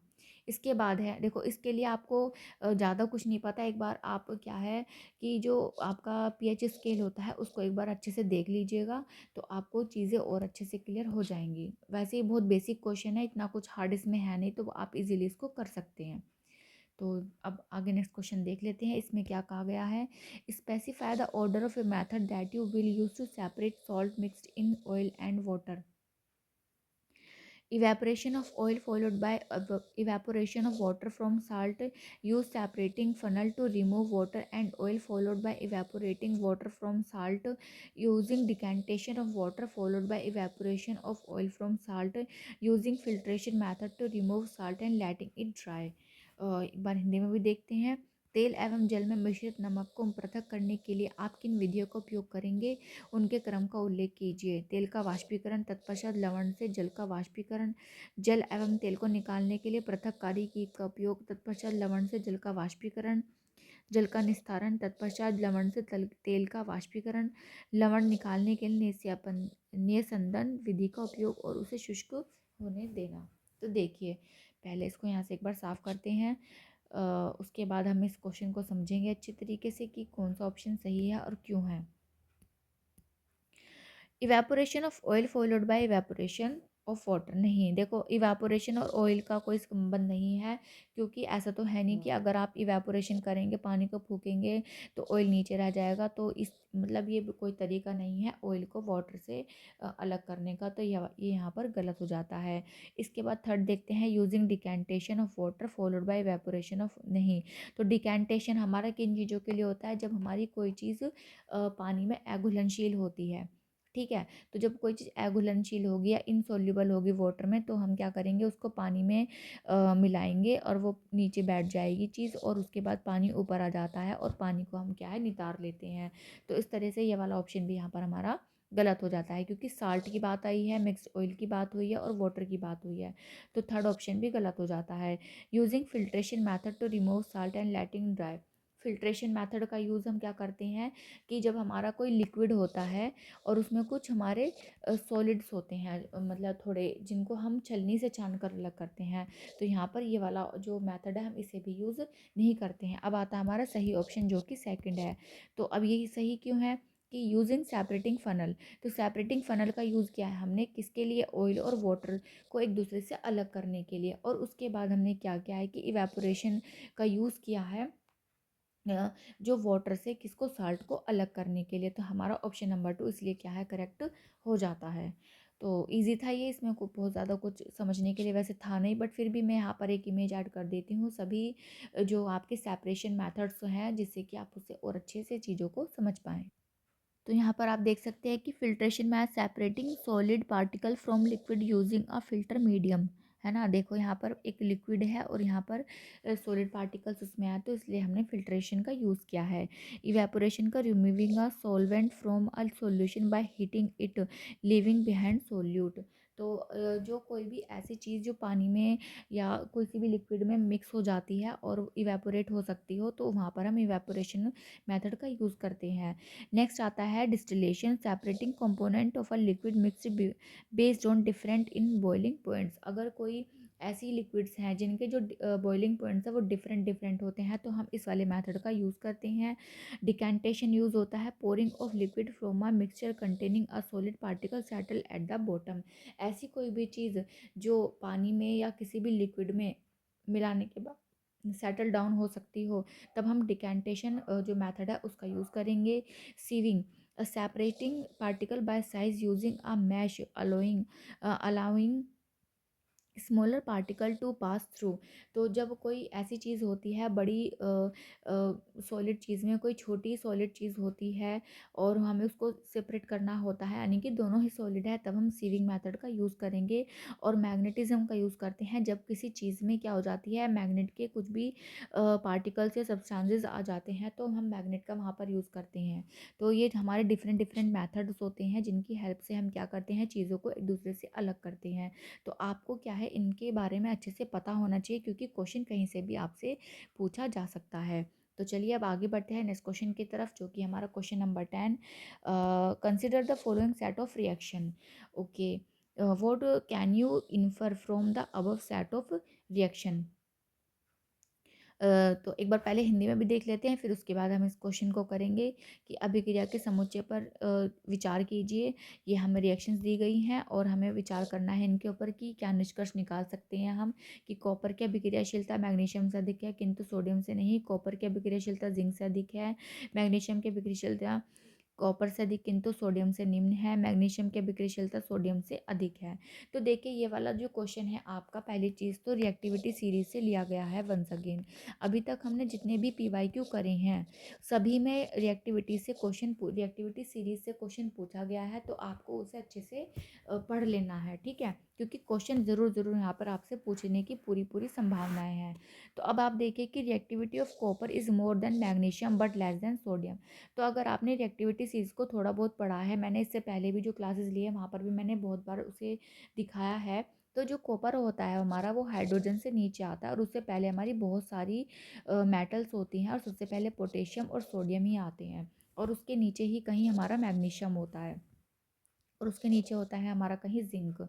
इसके बाद है, देखो इसके लिए आपको ज़्यादा कुछ नहीं पता। एक बार आप क्या है कि जो आपका पीएच स्केल होता है उसको एक बार अच्छे से देख लीजिएगा, तो आपको चीज़ें और अच्छे से क्लियर हो जाएंगी। वैसे ही बहुत बेसिक क्वेश्चन है, इतना कुछ हार्ड इसमें है नहीं, तो आप इजीली इसको कर सकते हैं। तो अब आगे नेक्स्ट क्वेश्चन देख लेते हैं। इसमें क्या कहा गया है, specify the order of a method that you will use to separate salt mixed in oil and water. Evaporation of oil followed by evaporation of water from salt. Use separating funnel to remove water and oil followed by evaporating water from salt. Using decantation of water followed by evaporation of oil from salt. Using filtration method to remove salt and letting it dry. एक बार हिंदी में भी देखते हैं। तेल एवं जल में मिश्रित नमक को पृथक करने के लिए आप किन विधियों का उपयोग करेंगे, उनके क्रम का उल्लेख कीजिए। तेल का वाष्पीकरण, तत्पश्चात लवण से जल का वाष्पीकरण। जल एवं तेल को निकालने के लिए पृथककारी की का उपयोग, तत्पश्चात लवण से जल का वाष्पीकरण। जल का निस्तारण, तत्पश्चात लवण से तेल का वाष्पीकरण। लवण निकालने के लिए निस्यंदन विधि का उपयोग और उसे शुष्क होने देना। तो देखिए पहले इसको यहाँ से एक बार साफ करते हैं, उसके बाद हम इस क्वेश्चन को समझेंगे अच्छी तरीके से कि कौन सा ऑप्शन सही है और क्यों है। Evaporation of oil followed by evaporation of water, नहीं देखो इवेपोरेशन और ऑयल का कोई संबंध नहीं है, क्योंकि ऐसा तो है नहीं कि अगर आप इवेपोरेशन करेंगे पानी को फूकेंगे तो ऑयल नीचे रह जाएगा। तो इस मतलब ये कोई तरीका नहीं है ऑयल को वाटर से अलग करने का। तो ये यहाँ पर गलत हो जाता है। इसके बाद थर्ड देखते हैं, using decantation of water followed by evaporation of, नहीं। तो डिकेंटेशन हमारा किन चीज़ों के लिए होता है, जब हमारी कोई चीज़ पानी में अघुलनशील होती है, ठीक है। तो जब कोई चीज़ अघुलनशील होगी या इनसॉल्युबल होगी वाटर में, तो हम क्या करेंगे उसको पानी में मिलाएंगे और वो नीचे बैठ जाएगी चीज़, और उसके बाद पानी ऊपर आ जाता है और पानी को हम क्या है नितार लेते हैं। तो इस तरह से ये वाला ऑप्शन भी यहाँ पर हमारा गलत हो जाता है, क्योंकि साल्ट की बात आई है, मिक्स्ड ऑयल की बात हुई है और वाटर की बात हुई है। तो थर्ड ऑप्शन भी गलत हो जाता है। Using filtration method to remove salt and letting dry. Filtration method का यूज़ हम क्या करते हैं कि जब हमारा कोई लिक्विड होता है और उसमें कुछ हमारे सॉलिड्स होते हैं, मतलब थोड़े जिनको हम छलनी से छान कर अलग करते हैं, तो यहाँ पर ये वाला जो मेथड है हम इसे भी यूज़ नहीं करते हैं। अब आता है हमारा सही ऑप्शन जो कि सेकंड है। तो अब ये सही क्यों है कि यूजिंग सेपरेटिंग फ़नल। तो सेपरेटिंग फ़नल का यूज़ किया है हमने किसके लिए, ऑयल और वाटर को एक दूसरे से अलग करने के लिए। और उसके बाद हमने क्या किया है कि इवेपोरेशन का यूज़ किया है जो वाटर से किसको, साल्ट को अलग करने के लिए। तो हमारा ऑप्शन नंबर 2 इसलिए क्या है, करेक्ट हो जाता है। तो इजी था ये, इसमें को बहुत ज़्यादा कुछ समझने के लिए वैसे था नहीं, बट फिर भी मैं यहाँ पर एक इमेज ऐड कर देती हूँ सभी जो आपके सेपरेशन मेथड्स हैं, जिससे कि आप उससे और अच्छे से चीज़ों को समझ पाएँ। तो यहाँ पर आप देख सकते हैं कि फिल्ट्रेशन में separating solid particle from liquid using a filter medium, है ना। देखो यहाँ पर एक लिक्विड है और यहाँ पर सॉलिड पार्टिकल्स उसमें आए, तो इसलिए हमने फिल्ट्रेशन का यूज़ किया है। इवेपोरेशन का removing a solvent from a solution by heating it living behind solute. तो जो कोई भी ऐसी चीज़ जो पानी में या किसी भी लिक्विड में मिक्स हो जाती है और इवेपोरेट हो सकती हो, तो वहाँ पर हम इवेपोरेशन मेथड का यूज़ करते हैं। नेक्स्ट आता है distillation, separating component of a liquid mixed based on different in boiling points. अगर कोई ऐसी लिक्विड्स हैं जिनके जो बॉइलिंग पॉइंट्स है वो डिफरेंट डिफरेंट होते हैं, तो हम इस वाले मेथड का यूज़ करते हैं। डिकेंटेशन यूज़ होता है, pouring of liquid from a mixture containing a solid particle settle at the bottom. ऐसी कोई भी चीज़ जो पानी में या किसी भी लिक्विड में मिलाने के बाद सेटल डाउन हो सकती हो, तब हम डिकेंटेशन जो मेथड है उसका यूज़ करेंगे। Sieving, separating particle by size using a mesh, allowing smaller particle to pass through. तो जब कोई ऐसी चीज़ होती है बड़ी सॉलिड चीज़ में कोई छोटी सॉलिड चीज़ होती है और हमें उसको सेपरेट करना होता है, यानी कि दोनों ही सॉलिड है, तब हम सीविंग मेथड का यूज़ करेंगे। और मैग्नेटिज्म का यूज़ करते हैं जब किसी चीज़ में क्या हो जाती है, मैग्नेट के कुछ भी पार्टिकल्स या सब्सटेंसेस आ जाते हैं, तो हम मैग्नेट का वहाँ पर यूज़ करते हैं। तो ये हमारे डिफरेंट डिफरेंट मेथड्स होते हैं जिनकी हेल्प से हम क्या करते हैं, चीज़ों को एक दूसरे से अलग करते हैं। तो आपको क्या है, इनके बारे में अच्छे से पता होना चाहिए, क्योंकि क्वेश्चन कहीं से भी आपसे पूछा जा सकता है। तो चलिए अब आगे बढ़ते हैं नेक्स्ट क्वेश्चन की तरफ, जो कि हमारा question number 10। Consider the following set of reaction. Okay, what can you infer from the above set of reaction. तो एक बार पहले हिंदी में भी देख लेते हैं, फिर उसके बाद हम इस क्वेश्चन को करेंगे कि अभिक्रिया के समुच्चय पर विचार कीजिए। ये हमें रिएक्शंस दी गई हैं और हमें विचार करना है इनके ऊपर कि क्या निष्कर्ष निकाल सकते हैं हम, कि कॉपर की अभिक्रियाशीलता मैग्नीशियम से अधिक है किंतु सोडियम से नहीं, कॉपर की अभिक्रियाशीलता जिंक से अधिक है, मैग्नीशियम की अभिक्रियाशीलता कॉपर से अधिक किंतु सोडियम से निम्न है, मैग्नीशियम की अभिक्रियाशीलता सोडियम से अधिक है। तो देखिए ये वाला जो क्वेश्चन है आपका, पहली चीज़ तो रिएक्टिविटी सीरीज से लिया गया है वंस अगेन। अभी तक हमने जितने भी पीवाईक्यू करे हैं सभी में रिएक्टिविटी सीरीज से क्वेश्चन पूछा गया है, तो आपको उसे अच्छे से पढ़ लेना है, ठीक है, क्योंकि क्वेश्चन ज़रूर ज़रूर यहाँ पर आपसे पूछने की पूरी पूरी संभावनाएं हैं। तो अब आप देखिए कि reactivity of copper is more than magnesium but less than sodium. तो अगर आपने रिएक्टिविटी सीरीज को थोड़ा बहुत पढ़ा है, मैंने इससे पहले भी जो क्लासेस लिए वहाँ पर भी मैंने बहुत बार उसे दिखाया है। तो जो कॉपर होता है हमारा, वो हाइड्रोजन से नीचे आता है और उससे पहले हमारी बहुत सारी मेटल्स होती हैं, और सबसे पहले पोटेशियम और सोडियम ही आते हैं, और उसके नीचे ही कहीं हमारा मैग्नीशियम होता है, और उसके नीचे होता है हमारा कहीं जिंक।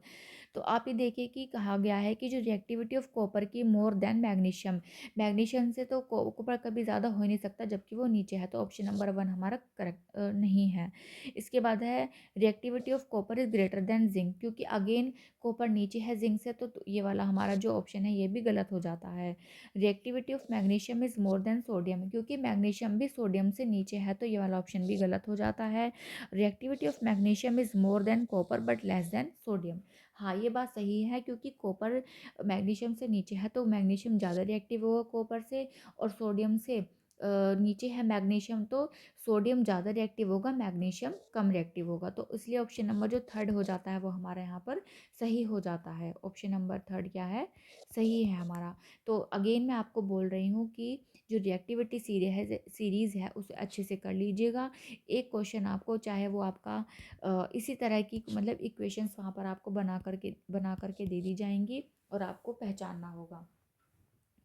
तो आप ये देखिए कि कहा गया है कि जो रिएक्टिविटी ऑफ कॉपर की मोर देन मैग्नीशियम, मैग्नीशियम से तो कॉपर कभी ज़्यादा हो ही नहीं सकता जबकि वो नीचे है, तो ऑप्शन नंबर 1 हमारा करेक्ट नहीं है। इसके बाद है reactivity of copper is greater than zinc, क्योंकि अगेन कॉपर नीचे है जिंक से, तो ये वाला हमारा जो ऑप्शन है ये भी गलत हो जाता है। Reactivity of magnesium is more than sodium, क्योंकि मैग्नीशियम भी सोडियम से नीचे है, तो ये वाला ऑप्शन भी गलत हो जाता है। Reactivity of magnesium is more than copper but less than sodium. हाँ, ये बात सही है, क्योंकि कॉपर मैग्नीशियम से नीचे है, तो मैग्नीशियम ज़्यादा रिएक्टिव होगा कॉपर से, और सोडियम से नीचे है मैग्नीशियम, तो सोडियम ज़्यादा रिएक्टिव होगा, मैग्नीशियम कम रिएक्टिव होगा। तो इसलिए ऑप्शन नंबर जो थर्ड हो जाता है वो हमारे यहाँ पर सही हो जाता है। ऑप्शन नंबर थर्ड क्या है, सही है हमारा। तो अगेन मैं आपको बोल रही हूँ कि जो रिएक्टिविटी सीरीज़ है उसे अच्छे से कर लीजिएगा। एक क्वेश्चन आपको, चाहे वो आपका इसी तरह की मतलब इक्वेशंस वहाँ पर आपको बना करके दे दी जाएंगी, और आपको पहचानना होगा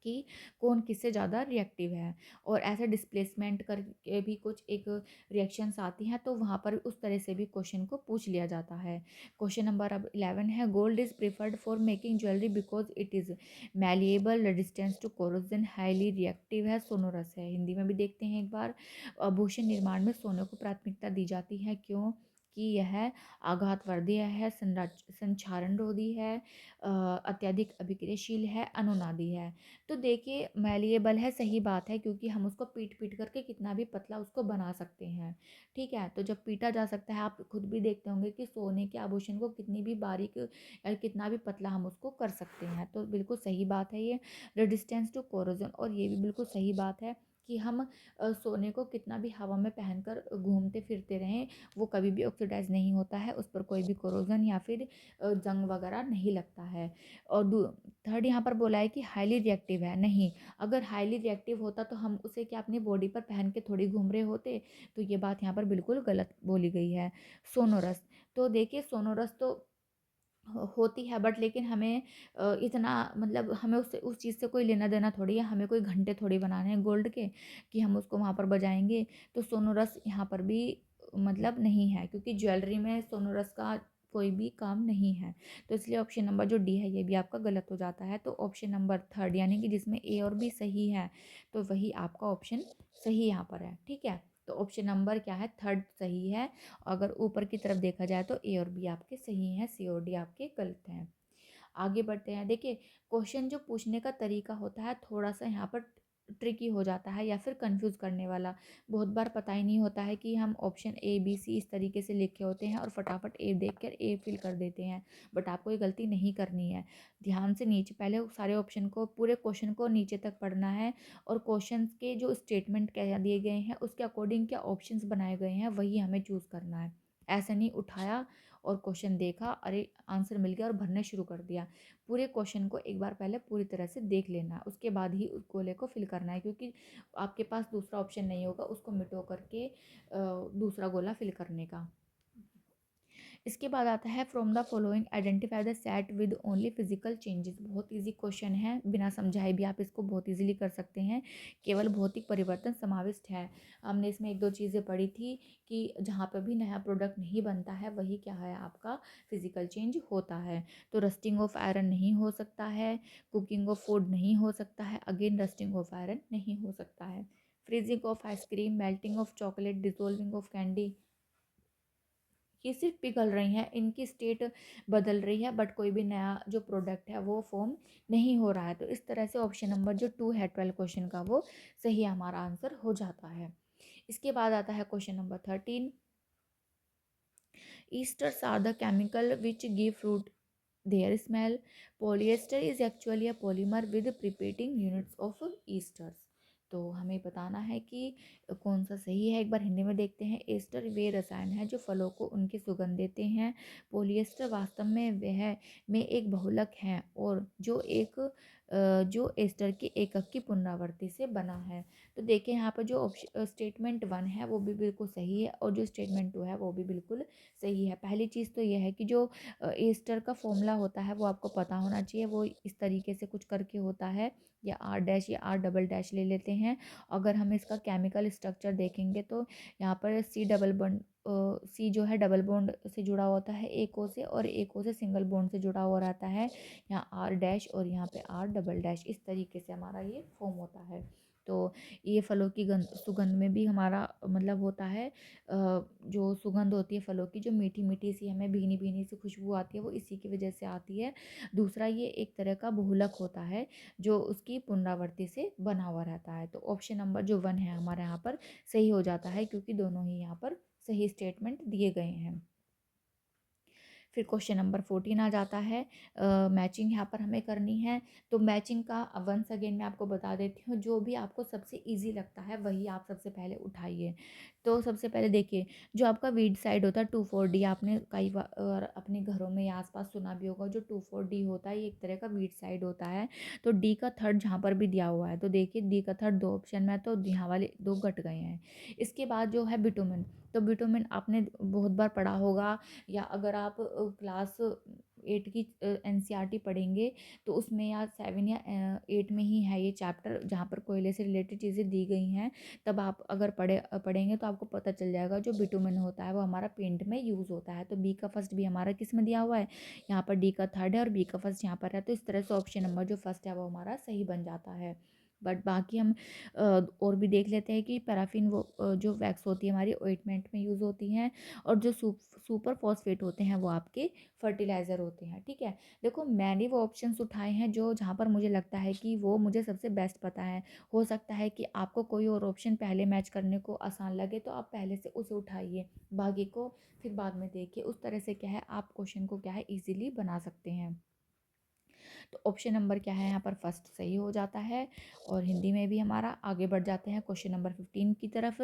कि कौन किससे ज़्यादा रिएक्टिव है। और ऐसे डिस्प्लेसमेंट करके भी कुछ एक रिएक्शंस आती हैं, तो वहाँ पर उस तरह से भी क्वेश्चन को पूछ लिया जाता है। क्वेश्चन नंबर अब 11 है, gold is preferred for making jewellery because it is malleable, resistance to corrosion, highly reactive है, सोनोरस है। हिंदी में भी देखते हैं एक बार। आभूषण निर्माण में सोने को प्राथमिकता दी जाती है, क्यों? कि यह आघातवर्धी है, संक्षारण रोधी है, अत्यधिक अभिक्रियाशील है, अनुनादी है। तो देखिए मैलिएबल है, सही बात है, क्योंकि हम उसको पीट पीट करके कितना भी पतला उसको बना सकते हैं, ठीक है। तो जब पीटा जा सकता है, आप खुद भी देखते होंगे कि सोने के आभूषण को कितनी भी बारीक या कितना भी पतला हम उसको कर सकते हैं, तो बिल्कुल सही बात है ये। रेजिस्टेंस टू कोरोजन, और ये भी बिल्कुल सही बात है कि हम सोने को कितना भी हवा में पहनकर घूमते फिरते रहें, वो कभी भी ऑक्सीडाइज नहीं होता है, उस पर कोई भी कोरोजन या फिर जंग वगैरह नहीं लगता है। और थर्ड यहाँ पर बोला है कि हाईली रिएक्टिव है, नहीं, अगर हाईली रिएक्टिव होता तो हम उसे क्या अपनी बॉडी पर पहन के थोड़ी घूम रहे होते, तो ये बात यहाँ पर बिल्कुल गलत बोली गई है। सोनोरस, तो देखिए सोनोरस तो होती है, बट लेकिन हमें इतना मतलब हमें उससे उस चीज़ से कोई लेना देना थोड़ी है, हमें कोई घंटे थोड़ी बनाने हैं गोल्ड के कि हम उसको वहाँ पर बजाएंगे। तो सोनोरस यहाँ पर भी मतलब नहीं है, क्योंकि ज्वेलरी में सोनोरस का कोई भी काम नहीं है। तो इसलिए ऑप्शन नंबर जो डी है ये भी आपका गलत हो जाता है। तो ऑप्शन नंबर थर्ड, यानी कि जिसमें ए और बी सही है, तो वही आपका ऑप्शन सही यहाँ पर है, ठीक है। तो ऑप्शन नंबर क्या है, थर्ड सही है। अगर ऊपर की तरफ देखा जाए तो ए और बी आपके सही हैं, सी और डी आपके गलत हैं। आगे बढ़ते हैं। देखिए क्वेश्चन जो पूछने का तरीका होता है थोड़ा सा यहाँ पर ट्रिकी हो जाता है या फिर कंफ्यूज करने वाला। बहुत बार पता ही नहीं होता है कि हम ऑप्शन ए बी सी इस तरीके से लिखे होते हैं और फटाफट ए देख कर ए फिल कर देते हैं। बट आपको ये गलती नहीं करनी है। ध्यान से नीचे पहले सारे ऑप्शन को, पूरे क्वेश्चन को नीचे तक पढ़ना है और क्वेश्चन के जो स्टेटमेंट क्या दिए गए हैं उसके अकॉर्डिंग क्या ऑप्शंस बनाए गए हैं वही हमें चूज़ करना है। ऐसा नहीं उठाया और क्वेश्चन देखा, अरे आंसर मिल गया और भरना शुरू कर दिया। पूरे क्वेश्चन को एक बार पहले पूरी तरह से देख लेना है, उसके बाद ही उस गोले को फिल करना है, क्योंकि आपके पास दूसरा ऑप्शन नहीं होगा उसको मिटो करके दूसरा गोला फिल करने का। इसके बाद आता है from the following identify the set with only physical changes. बहुत इजी क्वेश्चन है, बिना समझाए भी आप इसको बहुत इजीली कर सकते हैं। केवल भौतिक परिवर्तन समाविष्ट है। हमने इसमें एक दो चीज़ें पढ़ी थी कि जहाँ पर भी नया प्रोडक्ट नहीं बनता है वही क्या है आपका फिजिकल चेंज होता है। तो रस्टिंग ऑफ आयरन नहीं हो सकता है, कुकिंग ऑफ फूड नहीं हो सकता है, अगेन रस्टिंग ऑफ आयरन नहीं हो सकता है। Freezing of ice cream, melting of chocolate, dissolving of candy, ये सिर्फ पिघल रही हैं, इनकी स्टेट बदल रही है बट कोई भी नया जो प्रोडक्ट है वो फॉर्म नहीं हो रहा है। तो इस तरह से ऑप्शन नंबर जो 2 है 12 क्वेश्चन का वो सही हमारा आंसर हो जाता है। इसके बाद आता है question number 13। Esters are the chemical which give fruit their smell. Polyester is actually a polymer with repeating units of esters. तो हमें बताना है कि कौन सा सही है। एक बार हिंदी में देखते हैं। एस्टर वे रसायन है जो फलों को उनकी सुगंध देते हैं। पॉलिएस्टर वास्तव में वह में एक बहुलक है और जो एस्टर के एकक की पुनरावृत्ति से बना है। तो देखिए यहाँ पर जो स्टेटमेंट 1 है वो भी बिल्कुल सही है और जो स्टेटमेंट 2 है वो भी बिल्कुल सही है। पहली चीज़ तो यह है कि जो ईस्टर का फॉर्मूला होता है वो आपको पता होना चाहिए। वो इस तरीके से कुछ करके होता है, या आर डैश या आर डबल डैश ले लेते हैं। अगर हम इसका केमिकल स्ट्रक्चर देखेंगे तो यहाँ पर सी डबल बॉन्ड, सी जो है डबल बॉन्ड से जुड़ा होता है एक ओ से, और एक ओ से सिंगल बॉन्ड से जुड़ा हुआ रहता है। यहाँ आर डैश और यहाँ पे आर डबल डैश, इस तरीके से हमारा ये फॉर्म होता है। तो ये फलों की सुगंध में भी हमारा मतलब होता है, जो सुगंध होती है फलों की, जो मीठी मीठी सी हमें भीनी भीनी सी खुशबू आती है वो इसी की वजह से आती है। दूसरा ये एक तरह का बहुलक होता है जो उसकी पुनरावृत्ति से बना हुआ रहता है। तो ऑप्शन नंबर जो 1 है हमारे यहाँ पर सही हो जाता है, क्योंकि दोनों ही यहाँ पर सही स्टेटमेंट दिए गए हैं। फिर क्वेश्चन नंबर 14 आ जाता है। मैचिंग यहाँ पर हमें करनी है। तो मैचिंग का वंस अगेन मैं आपको बता देती हूँ, जो भी आपको सबसे इजी लगता है वही आप सबसे पहले उठाइए। तो सबसे पहले देखिए, जो आपका वीड साइड होता है 2,4-D, आपने कई बार अपने घरों में या आसपास सुना भी होगा। जो 2,4-D होता है ये एक तरह का वीड साइड होता है। तो डी का थर्ड जहाँ पर भी दिया हुआ है, तो देखिए डी का थर्ड 2 ऑप्शन में है, तो यहाँ वाले 2 कट गए हैं। इसके बाद जो है बिटुमिन, तो बिटुमिन आपने बहुत बार पढ़ा होगा, या अगर आप क्लास 8 की NCERT पढ़ेंगे तो उसमें या 7 या 8 में ही है ये चैप्टर, जहाँ पर कोयले से रिलेटेड चीज़ें दी गई हैं। तब आप अगर पढ़ेंगे तो आपको पता चल जाएगा। जो बिटुमिन होता है वो हमारा पेंट में यूज़ होता है। तो बी का फर्स्ट भी हमारा किस में दिया हुआ है, यहाँ पर डी का थर्ड है और बी का फर्स्ट यहाँ पर है। तो इस तरह से ऑप्शन नंबर जो फर्स्ट है वो हमारा सही बन जाता है। बट बाकी हम और भी देख लेते हैं कि पैराफिन वो जो वैक्स होती है हमारी ऑइंटमेंट में यूज़ होती हैं, और जो सुपर फॉस्फेट होते हैं वो आपके फर्टिलाइज़र होते हैं। ठीक है, देखो मैंने वो ऑप्शंस उठाए हैं जो जहाँ पर मुझे लगता है कि वो मुझे सबसे बेस्ट पता है। हो सकता है कि आपको कोई और ऑप्शन पहले मैच करने को आसान लगे तो आप पहले से उसे उठाइए, बाकी को फिर बाद में देखिए। उस तरह से क्या है आप क्वेश्चन को क्या है ईजिली बना सकते हैं। तो ऑप्शन नंबर क्या है यहाँ पर फर्स्ट सही हो जाता है। और हिंदी में भी हमारा आगे बढ़ जाते हैं क्वेश्चन नंबर 15 की तरफ।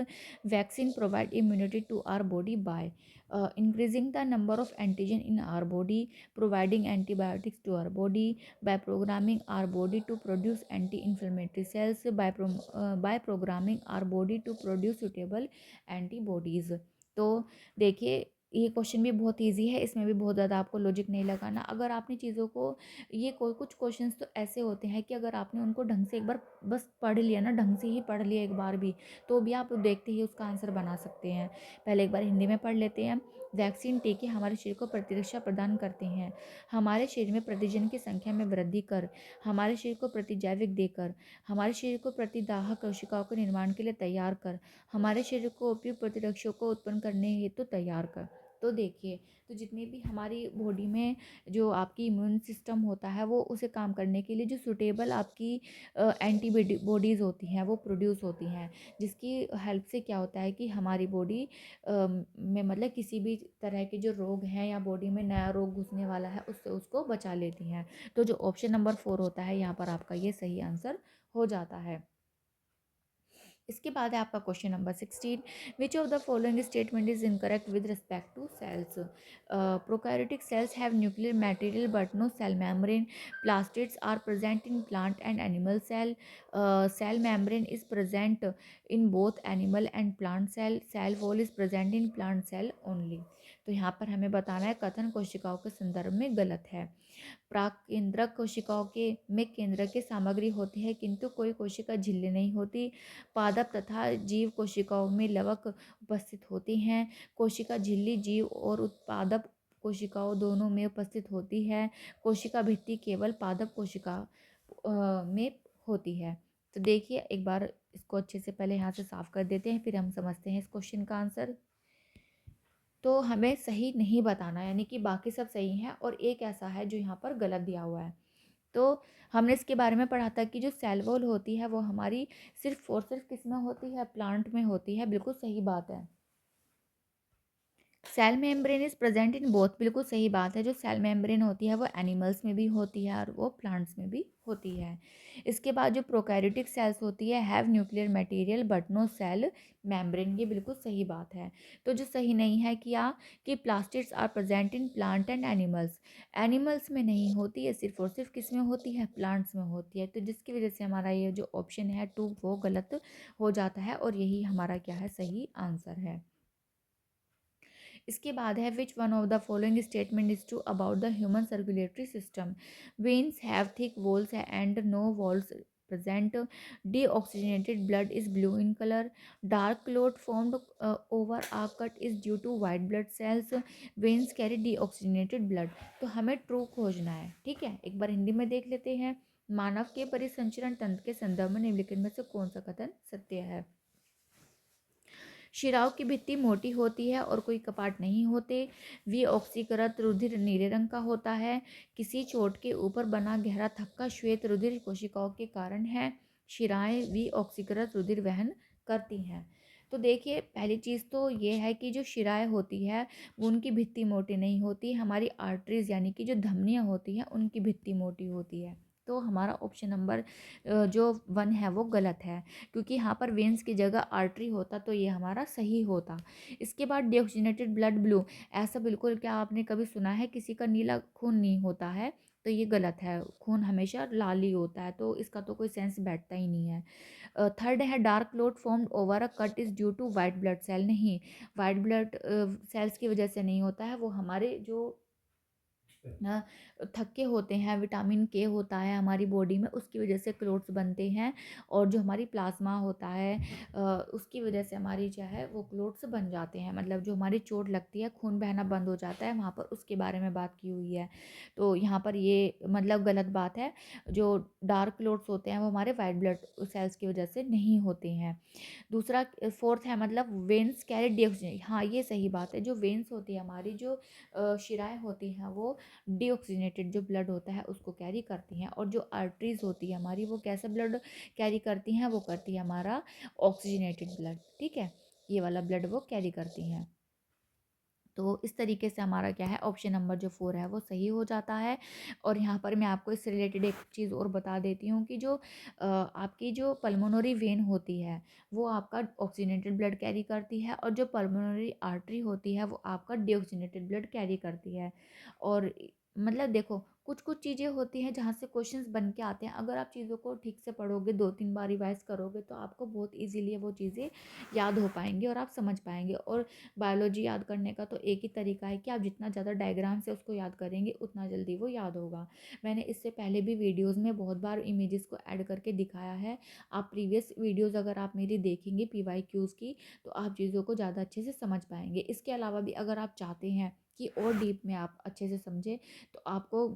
Vaccine provide immunity to our body by increasing the number of antigen in our body, providing antibiotics to our body, by programming our body to produce anti inflammatory cells, by programming our body to produce suitable antibodies. तो देखिए ये question भी बहुत easy है, इसमें भी बहुत ज़्यादा आपको लॉजिक नहीं लगाना। अगर आपने चीज़ों को, ये कुछ क्वेश्चंस तो ऐसे होते हैं कि अगर आपने उनको ढंग से एक बार बस पढ़ लिया ना, ढंग से ही पढ़ लिया एक बार भी, तो भी आप देखते ही उसका आंसर बना सकते हैं। पहले एक बार हिंदी में पढ़ लेते हैं। वैक्सीन टीके हमारे शरीर को प्रतिरक्षा प्रदान करते हैं, हमारे शरीर में प्रतिजन की संख्या में वृद्धि कर, हमारे शरीर को प्रतिजैविक देकर, हमारे शरीर को प्रतिदाह कोशिकाओं के निर्माण के लिए तैयार कर, हमारे शरीर को उपयुक्त प्रतिरक्षकों को उत्पन्न करने हेतु तैयार कर। तो देखिए, तो जितनी भी हमारी बॉडी में जो आपकी इम्यून सिस्टम होता है वो उसे काम करने के लिए जो सूटेबल आपकी एंटीबॉडी बॉडीज़ होती हैं वो प्रोड्यूस होती हैं, जिसकी हेल्प से क्या होता है कि हमारी बॉडी में मतलब किसी भी तरह के जो रोग हैं या बॉडी में नया रोग घुसने वाला है उससे उसको बचा लेती हैं। तो जो ऑप्शन नंबर 4 होता है यहाँ पर आपका ये सही आंसर हो जाता है। इसके बाद है आपका question number 16, which of the following statement is incorrect with respect to cells. Prokaryotic cells have nuclear material but no cell membrane, plastids are present in plant and animal cell, cell membrane is present in both animal and plant cell, cell wall is present in plant cell only. तो यहाँ पर हमें बताना है कथन कोशिकाओं के संदर्भ में गलत है। प्राकेंद्रक कोशिकाओं के में केंद्रक की सामग्री होती है किंतु कोई कोशिका झिल्ली नहीं होती। पादप तथा जीव कोशिकाओं में लवक उपस्थित होती हैं। कोशिका झिल्ली जीव और उत्पादक कोशिकाओं दोनों में उपस्थित होती है। कोशिका भित्ति केवल पादप कोशिका में होती है। तो देखिए एक बार इसको अच्छे से पहले यहाँ से साफ कर देते हैं, फिर हम समझते हैं इस क्वेश्चन का आंसर। तो हमें सही नहीं बताना, यानी कि बाकी सब सही हैं और एक ऐसा है जो यहाँ पर गलत दिया हुआ है। तो हमने इसके बारे में पढ़ा था कि जो सेल वॉल होती है वो हमारी सिर्फ और सिर्फ किस में होती है, प्लांट में होती है। बिल्कुल सही बात है। Cell membrane is present in both, बिल्कुल सही बात है। जो सेल मेम्ब्रेन होती है वो एनिमल्स में भी होती है और वो प्लांट्स में भी होती है। इसके बाद जो प्रोकैरियोटिक सेल्स होती है have nuclear material but no cell membrane, ये बिल्कुल सही बात है। तो जो सही नहीं है क्या कि plastids are present in plant and animals, animals में नहीं होती है, सिर्फ और सिर्फ किस में होती है, प्लांट्स में होती है। तो जिसकी वजह से हमारा ये जो ऑप्शन है 2 वो गलत हो जाता है और यही हमारा क्या है, सही आंसर है। इसके बाद है which one of the following statement is true about the human circulatory system. Veins have thick walls and no walls present. Deoxygenated blood is blue in color. Dark clot formed over a cut is due to white blood cells. Veins carry deoxygenated blood. तो हमें true खोजना है, ठीक है। एक बार हिंदी में देख लेते हैं। मानव के परिसंचरण तंत्र के संदर्भ में निम्नलिखित में से कौन सा कथन सत्य है। शिराओं की भित्ति मोटी होती है और कोई कपाट नहीं होते। विऑक्सीकृत रुधिर नीले रंग का होता है। किसी चोट के ऊपर बना गहरा थक्का श्वेत रुधिर कोशिकाओं के कारण है। शिराएं विऑक्सीकृत रुधिर वहन करती हैं। तो देखिए पहली चीज़ तो ये है कि जो शिराएं होती है वो उनकी भित्ति मोटी नहीं होती। हमारी आर्टरीज यानी कि जो धमनियाँ होती हैं उनकी भित्ति मोटी होती है। तो हमारा ऑप्शन नंबर जो 1 है वो गलत है, क्योंकि यहाँ पर वेंस की जगह आर्टरी होता तो ये हमारा सही होता। इसके बाद डिऑक्सीजनेटेड ब्लड ब्लू, ऐसा बिल्कुल क्या आपने कभी सुना है किसी का नीला खून नहीं होता है? तो ये गलत है, खून हमेशा लाल ही होता है, तो इसका तो कोई सेंस बैठता ही नहीं है। थर्ड है dark clot formed over a cut is due to white blood cell, नहीं, वाइट ब्लड सेल्स की वजह से नहीं होता है, वो हमारे जो अ, थक्के होते हैं, विटामिन के होता है हमारी बॉडी में, उसकी वजह से क्लोट्स बनते हैं। और जो हमारी प्लाज्मा होता है उसकी वजह से हमारी जो है वो क्लोट्स बन जाते हैं, मतलब जो हमारी चोट लगती है खून बहना बंद हो जाता है वहाँ पर, उसके बारे में बात की हुई है। तो यहाँ पर ये मतलब गलत बात है। जो डार्क क्लोट्स होते हैं वो हमारे वाइट ब्लड सेल्स की वजह से नहीं होते हैं। दूसरा फोर्थ है मतलब वेन्स कैरी डिऑक्सीजन, हाँ ये सही बात है। जो वेन्स होती है हमारी, जो शिराएँ होती हैं वो डीऑक्सीजनेटेड जो ब्लड होता है उसको कैरी करती हैं। और जो आर्टरीज होती है हमारी वो कैसा ब्लड कैरी करती हैं, वो करती है हमारा ऑक्सीजनेटेड ब्लड, ठीक है, ये वाला ब्लड वो कैरी करती हैं। तो इस तरीके से हमारा क्या है, ऑप्शन नंबर जो 4 है वो सही हो जाता है। और यहाँ पर मैं आपको इससे रिलेटेड एक चीज़ और बता देती हूँ कि जो आपकी जो पल्मोनरी वेन होती है वो आपका ऑक्सीजनेटेड ब्लड कैरी करती है, और जो पल्मोनरी आर्टरी होती है वो आपका डीऑक्सीजनेटेड ब्लड कैरी करती है। और मतलब देखो कुछ कुछ चीज़ें होती हैं जहाँ से क्वेश्चंस बन के आते हैं, अगर आप चीज़ों को ठीक से पढ़ोगे, 2-3 बार रिवाइज करोगे तो आपको बहुत इजीली वो चीज़ें याद हो पाएंगी और आप समझ पाएंगे। और बायोलॉजी याद करने का तो एक ही तरीका है कि आप जितना ज़्यादा डायग्राम से उसको याद करेंगे उतना जल्दी वो याद होगा। मैंने इससे पहले भी वीडियोस में बहुत बार इमेजेस को ऐड करके दिखाया है। आप प्रीवियस वीडियोस अगर आप मेरी देखेंगे PYQs की, तो आप चीज़ों को ज़्यादा अच्छे से समझ पाएंगे। इसके अलावा भी अगर आप चाहते हैं कि और डीप में आप अच्छे से समझें, तो आपको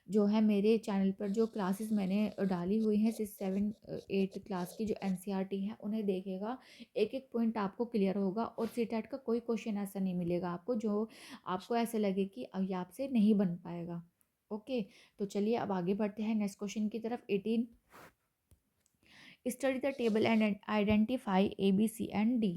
जो है मेरे चैनल पर जो क्लासेस मैंने डाली हुई हैं 6, 7, 8 क्लास की जो एनसीईआरटी है उन्हें देखेगा, एक एक पॉइंट आपको क्लियर होगा और सीटेट का कोई क्वेश्चन ऐसा नहीं मिलेगा आपको जो आपको ऐसे लगे कि अब ये आपसे नहीं बन पाएगा। ओके, तो चलिए अब आगे बढ़ते हैं नेक्स्ट क्वेश्चन की तरफ। 18, study the table and identify A B C and D.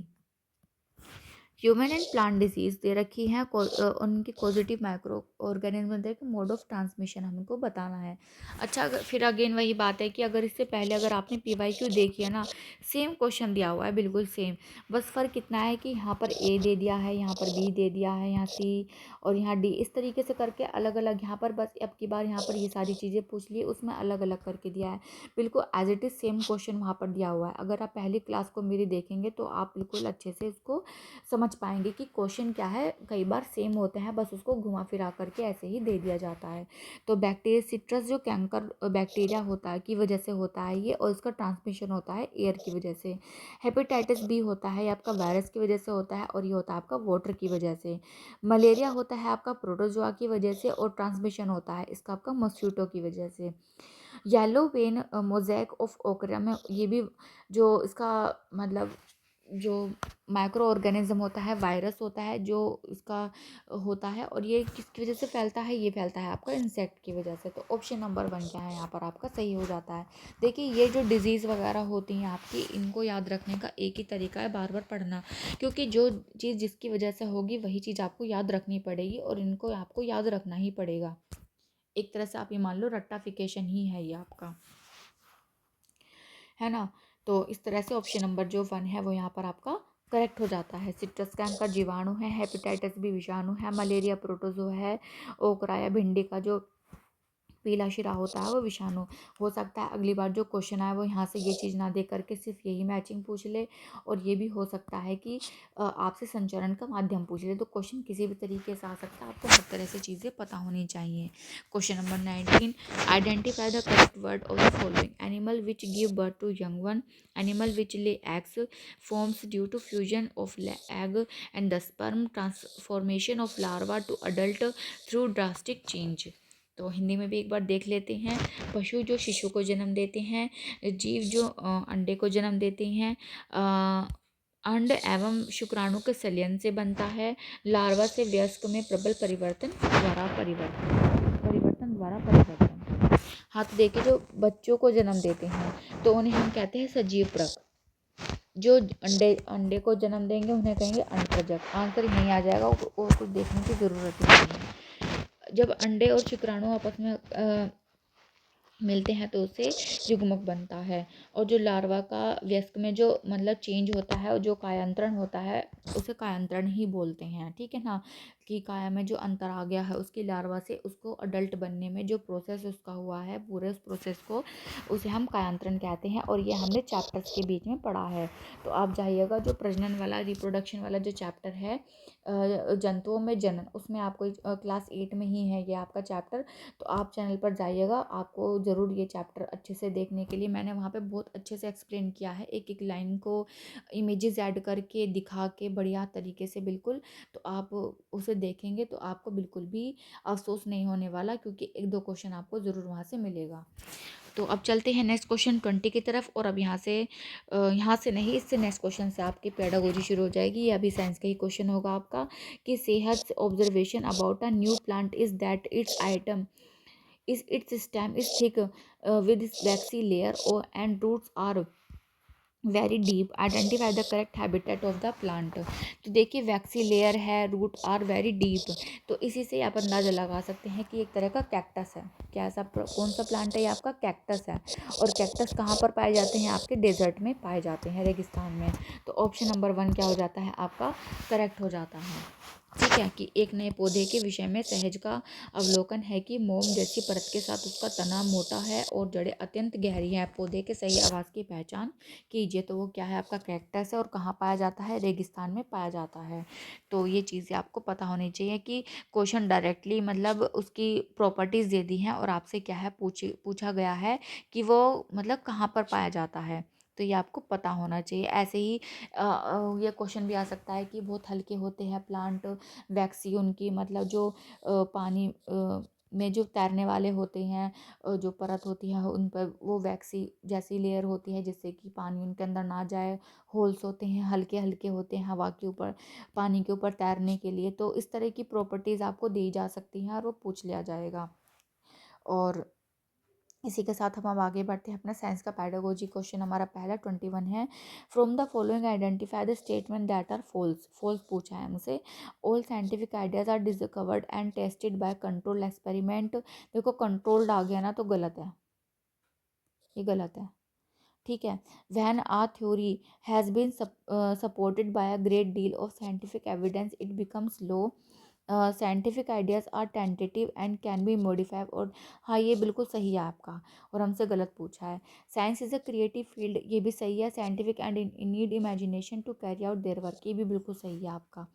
Human and plant disease दे रखी है, उनकी positive microorganism the mode of transmission हमको बताना है। अच्छा, फिर अगेन वही बात है कि अगर इससे पहले अगर आपने PYQ देखी है ना, सेम क्वेश्चन दिया हुआ है, बिल्कुल सेम। बस फ़र्क इतना है कि यहाँ पर A दे दिया है, यहाँ पर B दे दिया है, यहाँ C और यहाँ D, इस तरीके से करके अलग अलग यहाँ पर, बस अब की बार यहाँ पर ये सारी चीज़ें पूछ ली, उसमें अलग अलग करके दिया है। बिल्कुल as it is same question वहाँ पर दिया हुआ है। अगर आप पहली क्लास को मेरी देखेंगे तो आप बिल्कुल अच्छे से इसको समझ पाएंगे कि क्वेश्चन क्या है। कई बार सेम होते हैं, बस उसको घुमा फिरा करके ऐसे ही दे दिया जाता है। तो बैक्टीरिया सिट्रस जो कैंकर बैक्टीरिया होता है की वजह से होता है ये, और इसका ट्रांसमिशन होता है एयर की वजह से। हेपेटाइटिस बी होता है ये आपका वायरस की वजह से होता है, और ये होता है आपका वाटर की वजह से। मलेरिया होता है आपका प्रोटोजोआ की वजह से, और ट्रांसमिशन होता है इसका आपका मॉस्किटो की वजह से। येलो वेन मोज़ेक ऑफ ओकरा में, ये भी जो इसका मतलब जो माइक्रो ऑर्गेनिज्म होता है, वायरस होता है जो इसका होता है, और ये किसकी वजह से फैलता है, ये फैलता है आपका इंसेक्ट की वजह से। तो ऑप्शन नंबर 1 क्या है यहाँ पर आपका सही हो जाता है। देखिए ये जो डिजीज़ वगैरह होती हैं आपकी, इनको याद रखने का एक ही तरीका है, बार बार पढ़ना, क्योंकि जो चीज़ जिसकी वजह से होगी वही चीज़ आपको याद रखनी पड़ेगी, और इनको आपको याद रखना ही पड़ेगा। एक तरह से आप ये मान लो रट्टाफिकेशन ही है ये आपका, है ना। तो इस तरह से ऑप्शन नंबर जो 1 है वो यहाँ पर आपका करेक्ट हो जाता है। सिट्रस कैंकर जीवाणु है, हेपेटाइटिस बी विषाणु है, मलेरिया प्रोटोजो है, ओकरा या भिंडी का जो पीला शिरा होता है वो विषाणु हो सकता है। अगली बार जो क्वेश्चन आए वो यहाँ से ये चीज़ ना दे करके सिर्फ यही मैचिंग पूछ ले, और ये भी हो सकता है कि आपसे संचरण का माध्यम पूछ ले। तो क्वेश्चन किसी भी तरीके से आ सकता है, आपको हर तरह से चीज़ें पता होनी चाहिए। Question number 19, identify the correct word of the following. Animal which give birth to young one, animal which lay eggs, forms due to fusion of egg and the sperm, transformation of larva to adult through drastic change. तो हिंदी में भी एक बार देख लेते हैं। पशु जो शिशु को जन्म देते हैं, जीव जो अंडे को जन्म देते हैं, अंड एवं शुक्राणु के संलयन से बनता है, लार्वा से वयस्क में प्रबल परिवर्तन। हाँ, तो देखिए जो बच्चों को जन्म देते हैं तो उन्हें हम कहते हैं सजीव प्रक। जो अंडे को जन्म देंगे उन्हें कहेंगे अंडप्रजक। आंसर यहीं आ जाएगा, और कुछ देखने की ज़रूरत ही नहीं है। जब अंडे और शुक्राणु आपस में मिलते हैं तो उससे युग्मक बनता है, और जो लार्वा का वयस्क में जो मतलब चेंज होता है और जो कायांतरण होता है उसे कायांतरण ही बोलते हैं, ठीक है ना। कि काया में जो अंतर आ गया है उसकी लार्वा से उसको अडल्ट बनने में जो प्रोसेस उसका हुआ है, पूरे उस प्रोसेस को उसे हम कायांतरण कहते हैं, और ये हमने चैप्टर्स के बीच में पढ़ा है। तो आप जाइएगा जो प्रजनन वाला, रिप्रोडक्शन वाला जो चैप्टर है जंतुओं में जनन, उसमें आपको क्लास 8 में ही है ये आपका चैप्टर। तो आप चैनल पर जाइएगा, आपको ज़रूर ये चैप्टर अच्छे से देखने के लिए मैंने वहाँ पे बहुत अच्छे से एक्सप्लेन किया है, एक एक लाइन को इमेजेस ऐड करके दिखा के बढ़िया तरीके से बिल्कुल। तो आप उसे देखेंगे तो आपको बिल्कुल भी अफसोस नहीं होने वाला, क्योंकि एक दो क्वेश्चन आपको ज़रूर वहाँ से मिलेगा। तो अब चलते हैं नेक्स्ट क्वेश्चन 20 की तरफ, और अब यहाँ से नहीं, इससे नेक्स्ट क्वेश्चन से आपकी पेडागोजी शुरू हो जाएगी। ये अभी साइंस का ही क्वेश्चन होगा आपका, कि सेहत observation about a new plant is that it's item is its stem is thick with its waxy layer and roots are very deep, identify the correct habitat of the plant. तो देखिए waxy layer है, root are very deep, तो इसी से आप अंदाज़ा लगा सकते हैं कि एक तरह का कैक्टस है। क्या ऐसा कौन सा प्लांट है, ये आपका कैक्टस है। और कैक्टस कहाँ पर पाए जाते हैं, आपके डेजर्ट में पाए जाते हैं, रेगिस्तान में। तो ऑप्शन नंबर 1 क्या हो जाता है आपका करेक्ट हो जाता है, ठीक है। कि एक नए पौधे के विषय में सहज का अवलोकन है कि मोम जैसी परत के साथ उसका तना मोटा है और जड़ें अत्यंत गहरी हैं। पौधे के सही आवाज़ की पहचान कीजिए। तो वो क्या है, आपका कैक्टस है, और कहाँ पाया जाता है, रेगिस्तान में पाया जाता है। तो ये चीज़ें आपको पता होनी चाहिए कि क्वेश्चन डायरेक्टली मतलब उसकी प्रॉपर्टीज़ दे दी हैं, और आपसे क्या है पूछा गया है कि वो मतलब कहाँ पर पाया जाता है। तो ये आपको पता होना चाहिए। ऐसे ही ये क्वेश्चन भी आ सकता है कि बहुत हल्के होते हैं प्लांट, वैक्सी उनकी मतलब जो पानी में जो तैरने वाले होते हैं, जो परत होती है उन पर वो वैक्सी जैसी लेयर होती है जिससे कि पानी उनके अंदर ना जाए। होल्स होते हैं, हल्के हल्के होते हैं हवा के ऊपर, पानी के ऊपर तैरने के लिए। तो इस तरह की प्रॉपर्टीज़ आपको दी जा सकती हैं और वो पूछ लिया जाएगा। और इसी के साथ हम अब आगे बढ़ते हैं अपना साइंस का पेडागोजी। क्वेश्चन हमारा पहला 21 है, from the following identify the statement that are false. False पूछा है हमसे। All scientific ideas are discovered and tested by control experiment. देखो कंट्रोल्ड आ गया ना तो गलत है, ये गलत है। ठीक है। When a theory has been supported by a great deal of scientific evidence it becomes law. Scientific ideas are tentative and can be modified. और हाँ, ये बिल्कुल सही है आपका, और हमसे गलत पूछा है। Science is a creative field, ये भी सही है। Scientific and need imagination to carry out their work, ये भी बिल्कुल सही है आपका।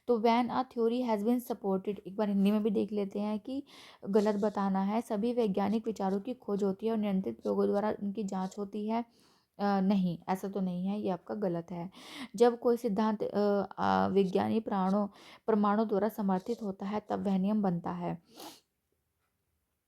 तो when a theory has been supported, एक बार हिंदी में भी देख लेते हैं कि गलत बताना है। सभी वैज्ञानिक विचारों की खोज होती है और नियंत्रित प्रयोगों द्वारा उनकी जांच होती है। नहीं, ऐसा तो नहीं है, ये आपका गलत है। जब कोई सिद्धांत विज्ञानी प्रमाणों द्वारा समर्थित होता है तब वह नियम बनता है।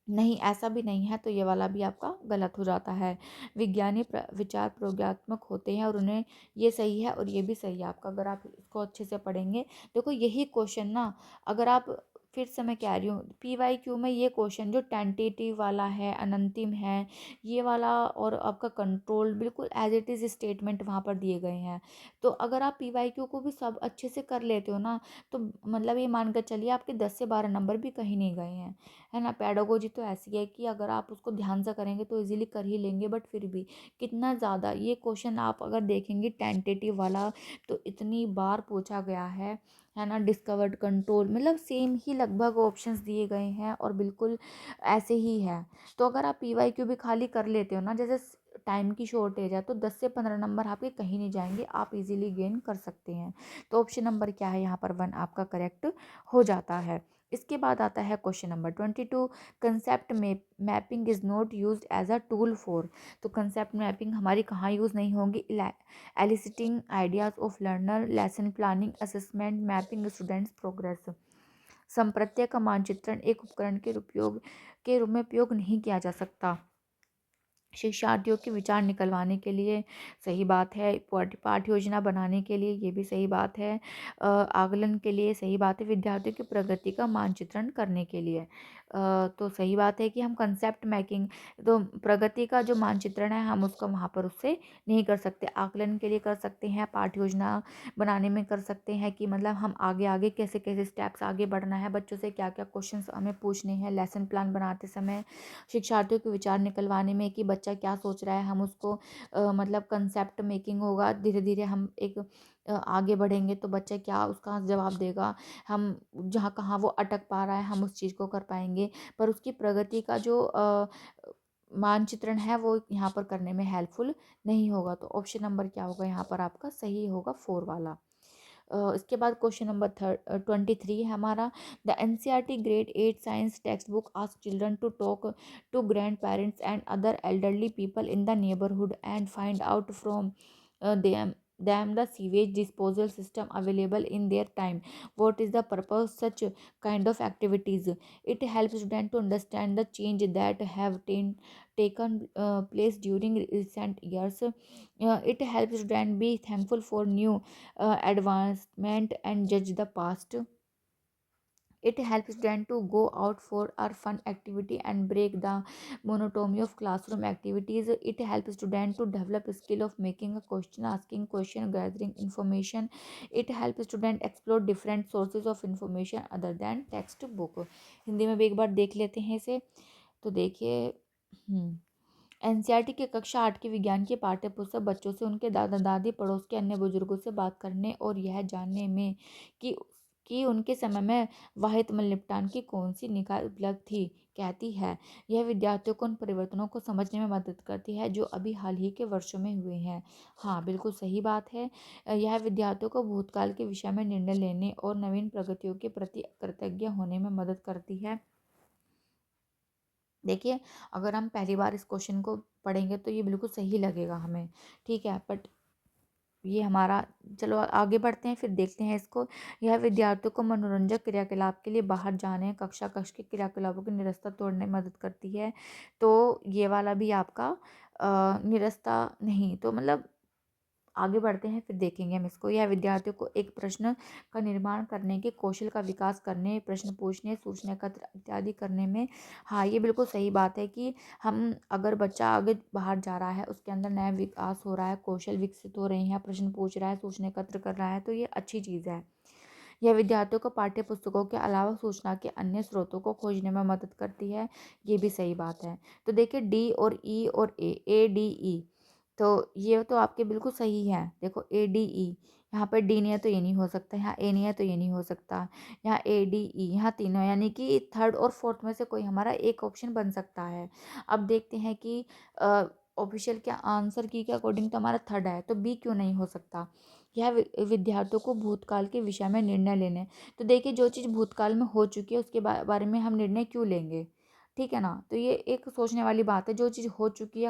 नहीं, ऐसा भी नहीं है, तो ये वाला भी आपका गलत हो जाता है। विज्ञानी विचार प्रयोगात्मक होते हैं और उन्हें, ये सही है और ये भी सही है आपका, अगर आप इसको अच्छे से पढ़ेंगे। देखो यही क्वेश्चन ना, अगर आप, फिर से मैं कह रही हूँ, PYQ में ये क्वेश्चन जो टेंटेटिव वाला है, अनंतिम है, ये वाला, और आपका कंट्रोल बिल्कुल एज इट इज़ स्टेटमेंट वहाँ पर दिए गए हैं। तो अगर आप PYQ को भी सब अच्छे से कर लेते हो ना, तो मतलब ये मान कर चलिए आपके 10 से 12 नंबर भी कहीं नहीं गए हैं, है ना। पेडागोजी तो ऐसी है कि अगर आप उसको ध्यान से करेंगे तो इजीली कर ही लेंगे, बट फिर भी कितना ज़्यादा ये क्वेश्चन आप अगर देखेंगे टेंटेटिव वाला, तो इतनी बार पूछा गया है ना। डिस्कवर्ड, कंट्रोल, मतलब सेम ही लगभग ऑप्शंस दिए गए हैं और बिल्कुल ऐसे ही है। तो अगर आप PYQ भी खाली कर लेते हो ना, जैसे टाइम की शॉर्टेज है, तो 10 से 15 नंबर आपके कहीं नहीं जाएंगे, आप इजीली गेन कर सकते हैं। तो ऑप्शन नंबर क्या है यहाँ पर, 1 आपका करेक्ट हो जाता है। इसके बाद आता है question number 22, concept mapping is not use as a tool for. तो कंसेप्ट मैपिंग हमारी कहाँ यूज़ नहीं होगी, eliciting ideas of learner, lesson planning, assessment, mapping students progress. संप्रत्यय का मानचित्रण एक उपकरण के रूप में उपयोग नहीं किया जा सकता। शिक्षार्थियों के विचार निकलवाने के लिए, सही बात है। पाठ्य योजना बनाने के लिए, ये भी सही बात है। आकलन के लिए, सही बात है। विद्यार्थियों की प्रगति का मानचित्रण करने के लिए, तो सही बात है कि हम कंसेप्ट मेकिंग, तो प्रगति का जो मानचित्रण है हम उसका वहाँ पर उससे नहीं कर सकते। आकलन के लिए कर सकते हैं, पाठ्य योजना बनाने में कर सकते हैं कि मतलब हम आगे आगे कैसे कैसे स्टेप्स आगे बढ़ना है, बच्चों से क्या क्या क्वेश्चन हमें पूछने हैं। लेसन प्लान बनाते समय शिक्षार्थियों के विचार निकलवाने में कि बच्चा क्या सोच रहा है, हम उसको मतलब कंसेप्ट मेकिंग होगा, धीरे धीरे हम एक आगे बढ़ेंगे तो बच्चा क्या उसका जवाब देगा, हम जहाँ कहाँ वो अटक पा रहा है हम उस चीज़ को कर पाएंगे। पर उसकी प्रगति का जो मानचित्रण है वो यहाँ पर करने में हेल्पफुल नहीं होगा। तो ऑप्शन नंबर क्या होगा यहाँ पर आपका, सही होगा 4 वाला। इसके बाद क्वेश्चन नंबर 23 है हमारा, the NCERT grade 8 science text book ask children to talk to grand parents and other elderly people in the neighbourhood and find out from them the sewage disposal system available in their time. What is the purpose such kind of activities? It helps students to understand the change that have taken place during recent years. It helps students be thankful for new advancement and judge the past. It helps students to go out for a fun activity and break the monotony of classroom activities. It helps students to develop a skill of making a question, asking question, gathering information. It helps students explore different sources of information other than textbook. Hindi में भी एक बार देख लेते हैं इसे। तो देखिए, NCERT के कक्षा 8 के विज्ञान की पाठ्य पुस्तक बच्चों से उनके दादा दादी, पड़ोस के अन्य बुजुर्गों से बात करने और यह जानने में कि उनके समय में वाहित मल निपटान की कौन सी निकाय उपलब्ध थी कहती है। यह विद्यार्थियों को उन परिवर्तनों को समझने में मदद करती है जो अभी हाल ही के वर्षों में हुए हैं। हाँ, बिल्कुल सही बात है। यह विद्यार्थियों को भूतकाल के विषय में निर्णय लेने और नवीन प्रगतियों के प्रति कृतज्ञ होने में मदद करती है। देखिए, अगर हम पहली बार इस क्वेश्चन को पढ़ेंगे तो ये बिल्कुल सही लगेगा हमें, ठीक है, बट ये हमारा, चलो आगे बढ़ते हैं, फिर देखते हैं इसको। यह विद्यार्थियों को मनोरंजक क्रियाकलाप के लिए बाहर जाने, कक्षा कक्ष के क्रियाकलापों की निरस्ता तोड़ने में मदद करती है। तो ये वाला भी आपका निरस्ता नहीं, तो मतलब आगे बढ़ते हैं, फिर देखेंगे हम इसको। यह विद्यार्थियों को एक प्रश्न का निर्माण करने के कौशल का विकास करने, प्रश्न पूछने, सूचना एकत्र इत्यादि करने में। हाँ, ये बिल्कुल सही बात है कि हम, अगर बच्चा आगे बाहर जा रहा है, उसके अंदर नया विकास हो रहा है, कौशल विकसित हो रहे हैं, प्रश्न पूछ रहा है, सूचना एकत्र कर रहा है, तो ये अच्छी चीज़ है। यह विद्यार्थियों को पाठ्य पुस्तकों के अलावा सूचना के अन्य स्रोतों को खोजने में मदद करती है। ये भी सही बात है। तो देखिए, डी और ई और ए डी ई, तो ये तो आपके बिल्कुल सही है। देखो, ए डी ई, यहाँ पर डी नहीं है तो ये नहीं हो सकता, यहाँ ए नहीं है तो ये नहीं हो सकता, यहाँ ए डी ई, यहाँ तीनों, यानी कि थर्ड और फोर्थ में से कोई हमारा एक ऑप्शन बन सकता है। अब देखते हैं कि ऑफिशियल के आंसर की के अकॉर्डिंग तो हमारा थर्ड है, तो बी क्यों नहीं हो सकता। यह विद्यार्थियों को भूतकाल के विषय में निर्णय लेने। तो देखिए, जो चीज़ भूतकाल में हो चुकी है उसके बारे में हम निर्णय क्यों लेंगे, ठीक है ना। तो ये एक सोचने वाली बात है, जो चीज़ हो चुकी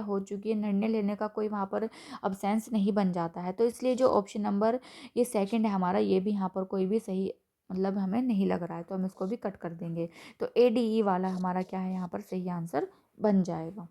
है, निर्णय लेने का कोई वहाँ पर अब सेंस नहीं बन जाता है। तो इसलिए जो ऑप्शन नंबर ये सेकंड है हमारा, ये भी यहाँ पर कोई भी सही मतलब हमें नहीं लग रहा है, तो हम इसको भी कट कर देंगे। तो ए डी ई वाला हमारा क्या है, यहाँ पर सही आंसर बन जाएगा।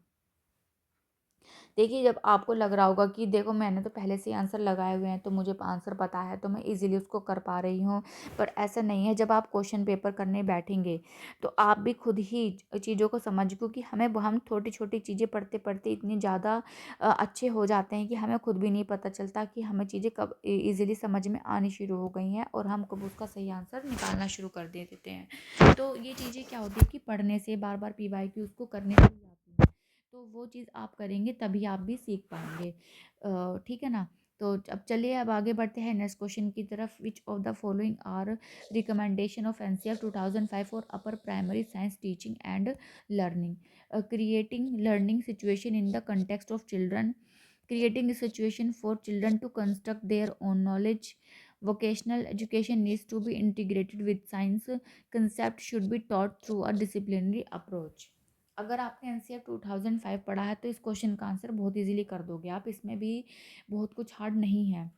देखिए, जब आपको लग रहा होगा कि देखो मैंने तो पहले से ही आंसर लगाए हुए हैं, तो मुझे आंसर पता है, तो मैं इजीली उसको कर पा रही हूँ, पर ऐसा नहीं है। जब आप क्वेश्चन पेपर करने बैठेंगे तो आप भी खुद ही चीज़ों को समझ, क्योंकि हम छोटी छोटी चीज़ें पढ़ते पढ़ते इतनी ज़्यादा अच्छे हो जाते हैं कि हमें खुद भी नहीं पता चलता कि हमें चीज़ें कब ईजिली समझ में आनी शुरू हो गई हैं, और हम कब उसका सही आंसर निकालना शुरू कर दे देते हैं। तो ये चीज़ें क्या होती है कि पढ़ने से, बार बार PYQ उसको करने से ही आती है। तो वो चीज़ आप करेंगे तभी आप भी सीख पाएंगे, ठीक है ना। तो अब चलिए, अब आगे बढ़ते हैं नेक्स्ट क्वेश्चन की तरफ। विच of the following are recommendation of NCERT 2005 for upper primary science teaching and learning. Creating learning situation in the context of children, creating a situation for children to construct their own knowledge, vocational education needs to be integrated with science, concept should be taught through a disciplinary approach। अगर आपने NCERT 2005 पढ़ा है तो इस question का answer बहुत easily कर दोगे आप, इसमें भी बहुत कुछ हार्ड नहीं है।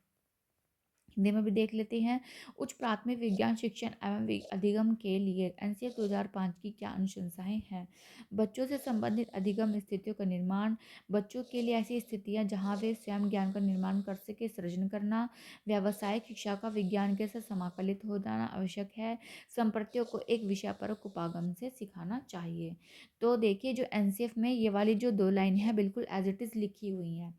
हिंदी में भी देख लेते हैं। उच्च प्राथमिक विज्ञान शिक्षण एवं अधिगम के लिए NCERT 2005 की क्या अनुशंसाएं हैं। बच्चों से संबंधित अधिगम स्थितियों का निर्माण, बच्चों के लिए ऐसी स्थितियां जहां वे स्वयं ज्ञान का निर्माण कर सके, सृजन करना, व्यावसायिक शिक्षा का विज्ञान के साथ समाकलित हो जाना आवश्यक है, संप्रतियों को एक विषय पर उपागम से सिखाना चाहिए। तो देखिए, जो NCF में ये वाली जो दो लाइन है बिल्कुल एज इट इज़ लिखी हुई हैं,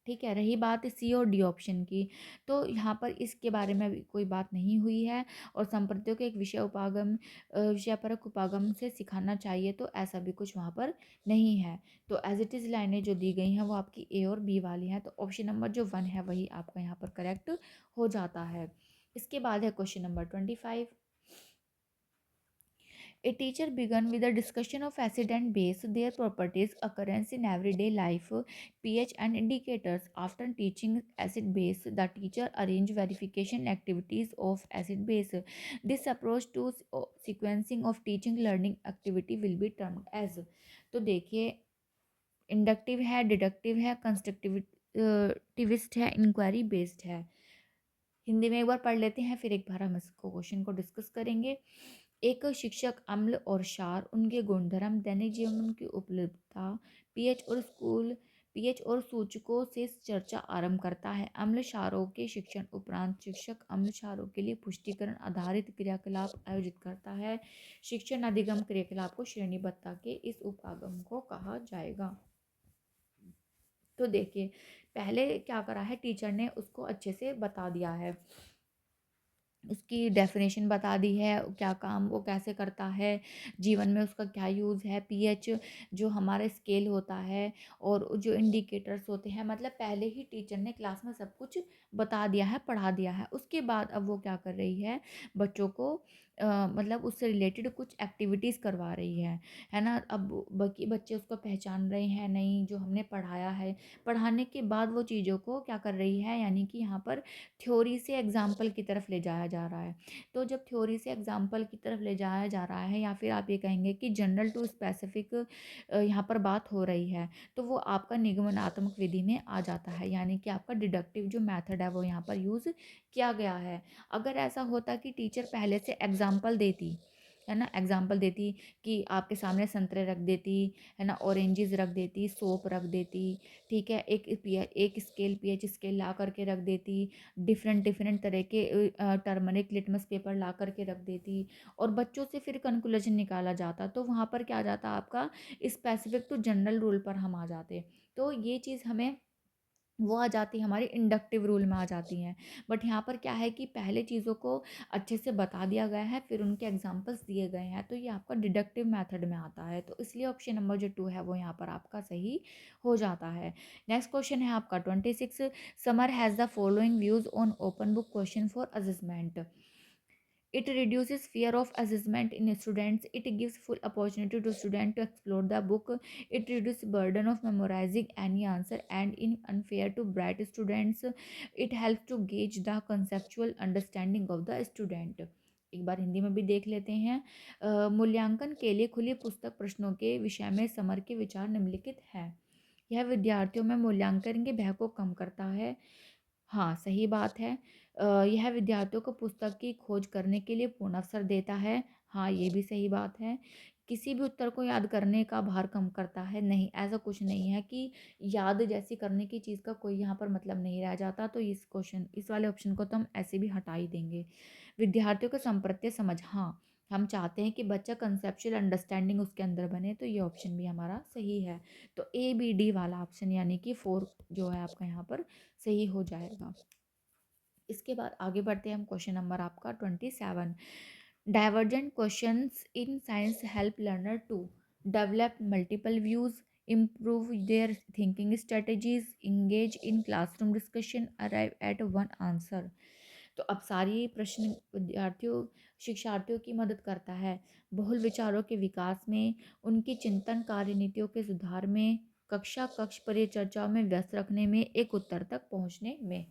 ठीक है। रही बात सी और डी ऑप्शन की, तो यहाँ पर इसके बारे में अभी कोई बात नहीं हुई है, और संप्रतियों के एक विषय परक उपागम से सिखाना चाहिए, तो ऐसा भी कुछ वहाँ पर नहीं है। तो एज इट इज़ लाइनें जो दी गई हैं वो आपकी ए और बी वाली हैं, तो ऑप्शन नंबर जो 1 है वही आपका यहाँ पर करेक्ट हो जाता है। इसके बाद है question number 25। A teacher began with a discussion of acid and base, their properties, occurrence in everyday life, pH and indicators. After teaching acid base, the teacher arranged verification activities of acid base. This approach to sequencing of teaching learning activity will be termed as। तो देखिए, inductive है, deductive है, constructivist है, inquiry based है। हिंदी में एक बार पढ़ लेते हैं, फिर एक बार हम इसको क्वेश्चन को डिस्कस करेंगे। एक शिक्षक अम्ल और क्षार, उनके गुणधर्म, दैनिक जीवन की उपलब्धता, पीएच और सूचकों से चर्चा आरंभ करता है। अम्ल क्षारों के शिक्षण उपरांत शिक्षक अम्ल क्षारों के लिए पुष्टिकरण आधारित क्रियाकलाप आयोजित करता है। शिक्षण अधिगम क्रियाकलाप को श्रेणीबद्ध के इस उपागम को कहा जाएगा। तो देखिए, पहले क्या करा है टीचर ने, उसको अच्छे से बता दिया है, उसकी डेफिनेशन बता दी है, क्या काम वो कैसे करता है, जीवन में उसका क्या यूज़ है, पीएच जो हमारा स्केल होता है, और जो इंडिकेटर्स होते हैं, मतलब पहले ही टीचर ने क्लास में सब कुछ बता दिया है, पढ़ा दिया है। उसके बाद अब वो क्या कर रही है, बच्चों को मतलब उससे रिलेटेड कुछ एक्टिविटीज़ करवा रही है ना। अब बाकी बच्चे उसको पहचान रहे हैं नहीं, जो हमने पढ़ाया है। पढ़ाने के बाद वो चीज़ों को क्या कर रही है, यानी कि यहाँ पर थ्योरी से एग्जाम्पल की तरफ ले जाया पढ़ाया जा रहा है। तो जब थ्योरी से एग्ज़ाम्पल की तरफ ले जाया जा रहा है, या फिर आप ये कहेंगे कि जनरल टू स्पेसिफ़िक यहाँ पर बात हो रही है, तो वो आपका निगमनात्मक विधि में आ जाता है, यानी कि आपका डिडक्टिव जो मेथड है वो यहाँ पर यूज़ किया गया है। अगर ऐसा होता कि टीचर पहले से एग्ज़ाम्पल देती, है ना, एग्ज़ाम्पल देती कि आपके सामने संतरे रख देती, है ना, ऑरेंजेस रख देती, सोप रख देती, ठीक है, एक स्केल पीएच स्केल ला करके रख देती, डिफरेंट डिफरेंट तरह के टर्मरिक लिटमस पेपर ला करके रख देती, और बच्चों से फिर कंक्लूजन निकाला जाता, तो वहाँ पर क्या आ जाता आपका स्पेसिफिक टू जनरल रूल पर हम आ जाते। तो ये चीज़ हमें वो आ जाती है, हमारी इंडक्टिव रूल में आ जाती हैं। बट यहाँ पर क्या है कि पहले चीज़ों को अच्छे से बता दिया गया है, फिर उनके एग्जांपल्स दिए गए हैं, तो ये आपका डिडक्टिव मेथड में आता है। तो इसलिए ऑप्शन नंबर जो 2 है वो यहाँ पर आपका सही हो जाता है। नेक्स्ट क्वेश्चन है आपका 26। Summer has the following views on open book question for assessment. It reduces fear of assessment in students. It gives full opportunity to students to explore the book. It reduces burden of memorizing any answer and in unfair to bright students. It helps to gauge the conceptual understanding of the student. एक बार हिंदी में भी देख लेते हैं। मूल्यांकन के लिए खुली पुस्तक प्रश्नों के विषय में समर के विचार निम्नलिखित है। यह विद्यार्थियों में मूल्यांकन के भय को कम करता है। हाँ, सही बात है। यह विद्यार्थियों को पुस्तक की खोज करने के लिए पूर्ण अवसर देता है। हाँ, ये भी सही बात है। किसी भी उत्तर को याद करने का भार कम करता है। नहीं, ऐसा कुछ नहीं है कि याद जैसी करने की चीज़ का कोई यहाँ पर मतलब नहीं रह जाता, तो इस वाले ऑप्शन को तो हम ऐसे भी हटा ही देंगे। विद्यार्थियों को संप्रत्य समझ, हाँ, हम चाहते हैं कि बच्चा कंसेप्चुअल अंडरस्टैंडिंग उसके अंदर बने, तो ये ऑप्शन भी हमारा सही है। तो ए, बी, डी वाला ऑप्शन यानी कि 4 जो है आपका यहाँ पर सही हो जाएगा। इसके बाद आगे बढ़ते हैं हम, क्वेश्चन नंबर आपका 27। Divergent questions in science help learner to develop multiple views, improve their thinking strategies, engage in classroom discussion, arrive at one answer। तो अब सारी प्रश्न शिक्षार्थियों की मदद करता है बहुल विचारों के विकास में, उनकी चिंतन कार्यनीतियों के सुधार में, कक्ष परिचर्चाओं में व्यस्त रखने में, एक उत्तर तक पहुंचने में।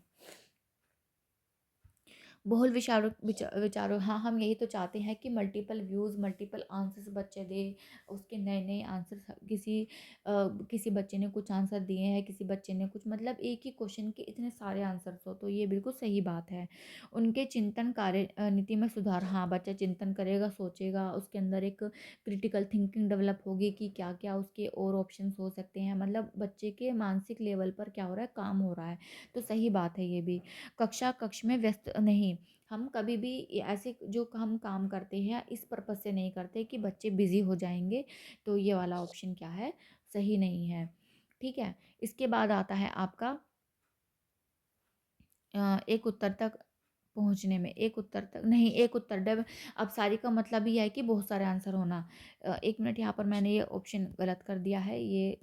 बहुल विचारों, हाँ, हम यही तो चाहते हैं कि मल्टीपल व्यूज़, मल्टीपल आंसर्स बच्चे दे, उसके नए नए आंसर्स, किसी बच्चे ने कुछ आंसर दिए हैं, किसी बच्चे ने कुछ, मतलब एक ही क्वेश्चन के इतने सारे आंसर्स हो, तो ये बिल्कुल सही बात है। उनके चिंतन कार्य नीति में सुधार, हाँ, बच्चा चिंतन करेगा, सोचेगा, उसके अंदर एक क्रिटिकल थिंकिंग डेवलप होगी कि क्या क्या उसके और ऑप्शंस हो सकते हैं, मतलब बच्चे के मानसिक लेवल पर क्या हो रहा है, काम हो रहा है, तो सही बात है ये भी। कक्ष में व्यस्त नहीं, हम कभी भी ऐसे जो हम काम करते हैं इस पर्पज़ से नहीं करते कि बच्चे बिज़ी हो जाएंगे, तो ये वाला ऑप्शन क्या है, सही नहीं है। ठीक है, इसके बाद आता है आपका एक उत्तर तक पहुंचने में, एक उत्तर तक नहीं, एक उत्तर डेव, अब सारी का मतलब ही है कि बहुत सारे आंसर होना। एक मिनट, यहाँ पर मैंने ये ऑप्शन गलत कर दिया है, ये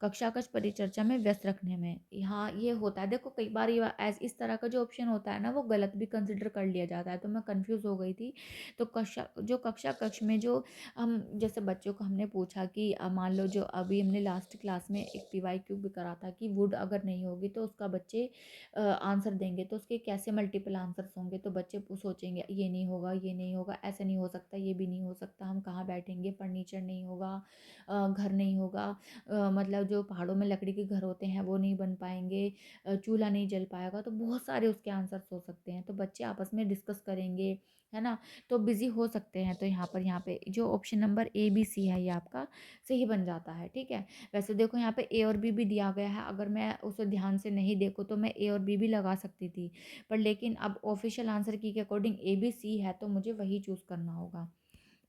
कक्षाकक्ष परिचर्चा में व्यस्त रखने में, यहाँ ये होता है, देखो कई बार ये इस तरह का जो ऑप्शन होता है ना वो गलत भी कंसिडर कर लिया जाता है, तो मैं कंफ्यूज हो गई थी। तो कक्षा कक्ष में जो हम जैसे बच्चों को हमने पूछा कि मान लो जो अभी हमने लास्ट क्लास में एक PYQ भी करा था कि वुड अगर नहीं होगी तो उसका बच्चे आंसर देंगे, तो उसके कैसे मल्टीपल आंसर्स होंगे, तो बच्चे सोचेंगे ये नहीं होगा, ये नहीं होगा, ऐसा नहीं हो सकता, ये भी नहीं हो सकता, हम कहाँ बैठेंगे, फर्नीचर नहीं होगा, घर नहीं होगा, मतलब जो पहाड़ों में लकड़ी के घर होते हैं वो नहीं बन पाएंगे, चूल्हा नहीं जल पाएगा, तो बहुत सारे उसके आंसर्स हो सकते हैं, तो बच्चे आपस में डिस्कस करेंगे, है ना, तो बिजी हो सकते हैं, तो यहाँ पे जो ऑप्शन नंबर ABC है ये आपका सही बन जाता है। ठीक है, वैसे देखो यहाँ पे A और B भी दिया गया है, अगर मैं उसे ध्यान से नहीं देखूँ तो मैं A और B भी लगा सकती थी, पर लेकिन अब ऑफिशियल आंसर की के अकॉर्डिंग ABC है, तो मुझे वही चूज़ करना होगा।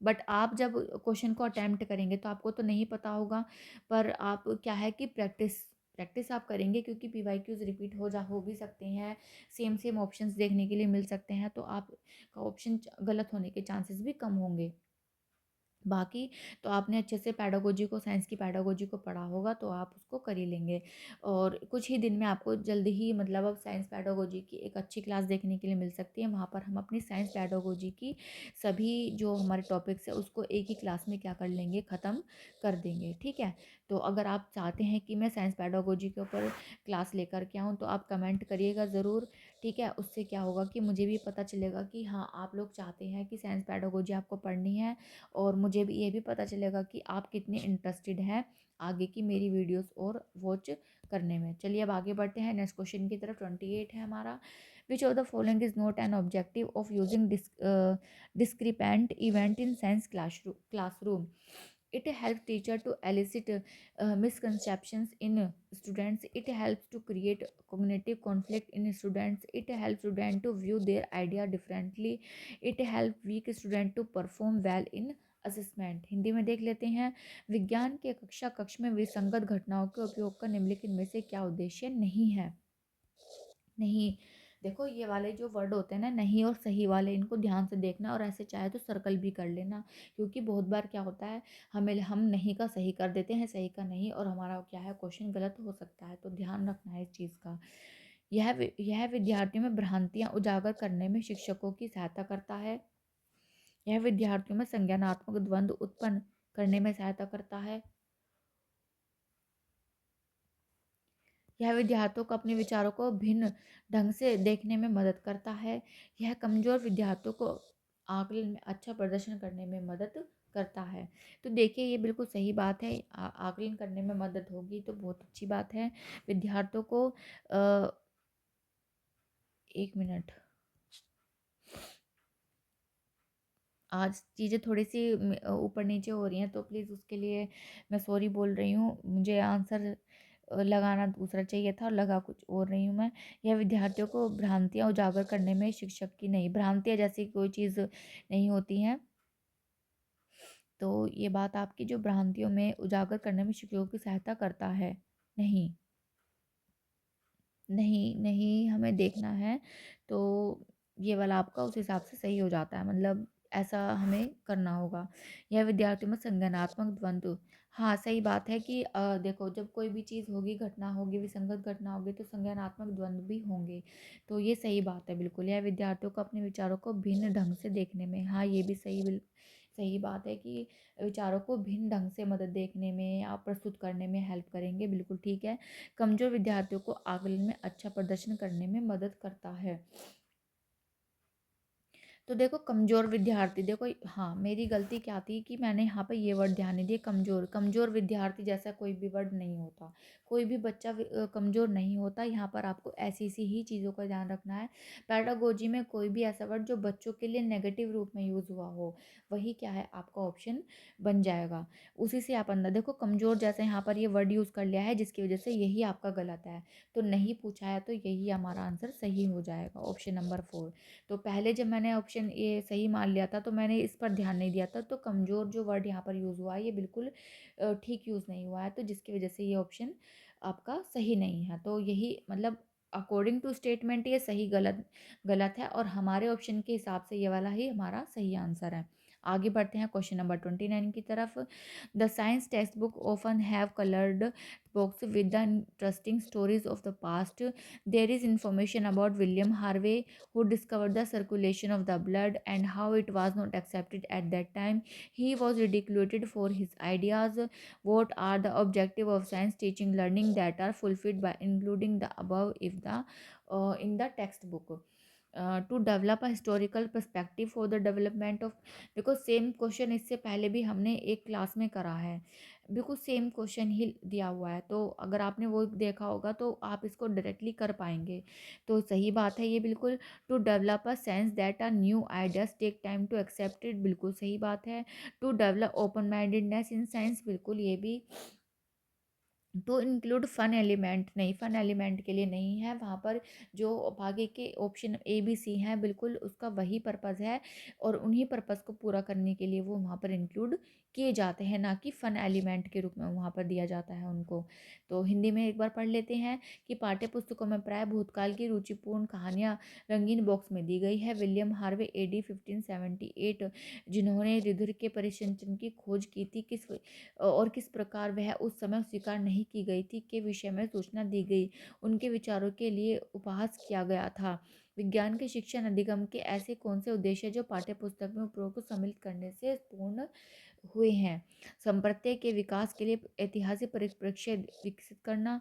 बट आप जब क्वेश्चन को अटैम्प्ट करेंगे तो आपको तो नहीं पता होगा, पर आप क्या है कि प्रैक्टिस प्रैक्टिस आप करेंगे, क्योंकि PYQs रिपीट हो भी सकते हैं, सेम सेम ऑप्शंस देखने के लिए मिल सकते हैं, तो आपका ऑप्शन गलत होने के चांसेस भी कम होंगे। बाकी तो आपने अच्छे से पैडागोजी को, साइंस की पैडागोजी को पढ़ा होगा, तो आप उसको कर ही लेंगे, और कुछ ही दिन में आपको जल्दी ही, मतलब अब साइंस पैडागोजी की एक अच्छी क्लास देखने के लिए मिल सकती है, वहाँ पर हम अपनी साइंस पैडागोजी की सभी जो हमारे टॉपिक्स है उसको एक ही क्लास में क्या कर लेंगे, ख़त्म कर देंगे। ठीक है, तो अगर आप चाहते हैं कि मैं साइंस पैडागोजी के ऊपर क्लास लेकर के आऊँ तो आप कमेंट करिएगा ज़रूर। ठीक है, उससे क्या होगा कि मुझे भी पता चलेगा कि हाँ, आप लोग चाहते हैं कि साइंस पेडागोजी आपको पढ़नी है, और मुझे भी ये भी पता चलेगा कि आप कितने इंटरेस्टेड हैं आगे की मेरी वीडियोस और वॉच करने में। चलिए अब आगे बढ़ते हैं नेक्स्ट क्वेश्चन की तरफ। 28 है हमारा। Which of the following is not an objective of using discrepant event in science classroom? It helps teacher to elicit misconceptions in students. It helps to create cognitive conflict in students. It helps student to view their idea differently. It helps weak student to perform well in assessment. Hindi में देख लेते हैं। विज्ञान के कक्ष में विसंगत घटनाओं के उपयोग का निम्नलिखित में से क्या उद्देश्य नहीं है? नहीं। देखो ये वाले जो वर्ड होते हैं ना, नहीं और सही वाले, इनको ध्यान से देखना और ऐसे चाहे तो सर्कल भी कर लेना, क्योंकि बहुत बार क्या होता है, हम नहीं का सही कर देते हैं, सही का नहीं, और हमारा क्या है क्वेश्चन गलत हो सकता है, तो ध्यान रखना है इस चीज़ का। यह विद्यार्थियों में भ्रांतियां उजागर करने में शिक्षकों की सहायता करता है। यह विद्यार्थियों में संज्ञानात्मक द्वंद्व उत्पन्न करने में सहायता करता है। यह विद्यार्थियों को अपने विचारों को भिन्न ढंग से देखने में मदद करता है। यह कमजोर विद्यार्थियों को आकलन में अच्छा प्रदर्शन करने में मदद करता है। तो देखिए ये बिल्कुल सही बात है। आकलन करने में मदद होगी तो बहुत अच्छी बात है। विद्यार्थियों को 1 मिनट, आज चीज़ें थोड़ी सी ऊपर नीचे हो रही हैं, तो प्लीज़ उसके लिए मैं सॉरी बोल रही हूँ। मुझे आंसर लगाना दूसरा चाहिए था और लगा कुछ और रही हूँ मैं। यह विद्यार्थियों को भ्रांतियाँ उजागर करने में शिक्षक की नहीं, भ्रांतियाँ जैसी कोई चीज़ नहीं होती हैं। तो ये बात आपकी जो भ्रांतियों में उजागर करने में शिक्षकों की सहायता करता है। नहीं, नहीं, नहीं हमें देखना है। तो ये वाला आपका उस हिसाब से सही हो जाता है, मतलब ऐसा हमें करना होगा। यह विद्यार्थियों में संज्ञानात्मक द्वंद्व, हाँ, सही बात है कि देखो जब कोई भी चीज़ होगी, घटना होगी, विसंगत घटना होगी, तो संज्ञानात्मक द्वंद्व भी होंगे। तो ये सही बात है बिल्कुल। यह विद्यार्थियों को अपने विचारों को भिन्न ढंग से देखने में, हाँ, ये भी सही बात है कि विचारों को भिन्न ढंग से मदद देखने में या प्रस्तुत करने में हेल्प करेंगे, बिल्कुल ठीक है। कमजोर विद्यार्थियों को आकलन में अच्छा प्रदर्शन करने में मदद करता है। तो देखो कमज़ोर विद्यार्थी, देखो हाँ, मेरी गलती क्या थी कि मैंने यहाँ पे ये वर्ड ध्यान नहीं दिए। कमज़ोर, कमज़ोर विद्यार्थी जैसा कोई भी वर्ड नहीं होता। कोई भी बच्चा कमज़ोर नहीं होता। यहाँ पर आपको ऐसी सी ही चीज़ों का ध्यान रखना है। पैडागोजी में कोई भी ऐसा वर्ड जो बच्चों के लिए नेगेटिव रूप में यूज़ हुआ हो, वही क्या है आपका ऑप्शन बन जाएगा। उसी से आप अंदर देखो, कमज़ोर जैसे यहाँ पर ये वर्ड यूज़ कर लिया है, जिसकी वजह से यही आपका गलत है। तो नहीं पूछा है तो यही हमारा आंसर सही हो जाएगा, ऑप्शन नंबर 4। तो पहले जब मैंने ऑप्शन ए सही मान लिया था, तो मैंने इस पर ध्यान नहीं दिया था। तो कमज़ोर जो वर्ड यहाँ पर यूज़ हुआ है, ये बिल्कुल ठीक यूज़ नहीं हुआ है, तो जिसकी वजह से ये ऑप्शन आपका सही नहीं है। तो यही मतलब अकॉर्डिंग टू स्टेटमेंट ये सही गलत गलत है, और हमारे ऑप्शन के हिसाब से ये वाला ही हमारा सही आंसर है। आगे बढ़ते हैं क्वेश्चन नंबर 29 की तरफ। The science text book often have coloured books with the interesting stories of the past. There is information about William Harvey, who discovered the circulation of the blood and how it was not accepted at that time. He was ridiculed for his ideas. What are the objective of science teaching learning that are fulfilled by including the above if the in the textbook? To develop a historical perspective for the development of, because same question इससे पहले भी हमने एक class में करा है, बिल्कुल same question ही दिया हुआ है। तो अगर आपने वो देखा होगा तो आप इसको डायरेक्टली कर पाएंगे। तो सही बात है ये बिल्कुल। To develop a sense that are new ideas take time to accept it, बिल्कुल सही बात है। To develop open mindedness in science, बिल्कुल ये भी। टू इंक्लूड फन एलिमेंट, नहीं, फन एलिमेंट के लिए नहीं है वहाँ पर। जो आगे के ऑप्शन ए बी सी हैं, बिल्कुल उसका वही पर्पज़ है, और उन्हीं पर्पज़ को पूरा करने के लिए वो वहाँ पर इंक्लूड किए जाते हैं, ना कि फ़न एलिमेंट के रूप में वहाँ पर दिया जाता है उनको। तो हिंदी में एक बार पढ़ लेते हैं कि पाठ्य पुस्तकों में प्राय भूतकाल की रुचिपूर्ण कहानियाँ रंगीन बॉक्स में दी गई है। विलियम हार्वे AD 1578, जिन्होंने रिधर के परिसंचरण की खोज की थी, और किस प्रकार वह उस समय स्वीकार नहीं की गई थी के विषय में सूचना दी गई। उनके विचारों के लिए उपहास किया गया था। विज्ञान के शिक्षण अधिगम के ऐसे कौन से उद्देश्य हैं जो पाठ्य पुस्तक में उपयोग को सम्मिलित करने से पूर्ण हुए हैं? संप्रत्यय के विकास के लिए ऐतिहासिक परिप्रेक्ष्य विकसित करना,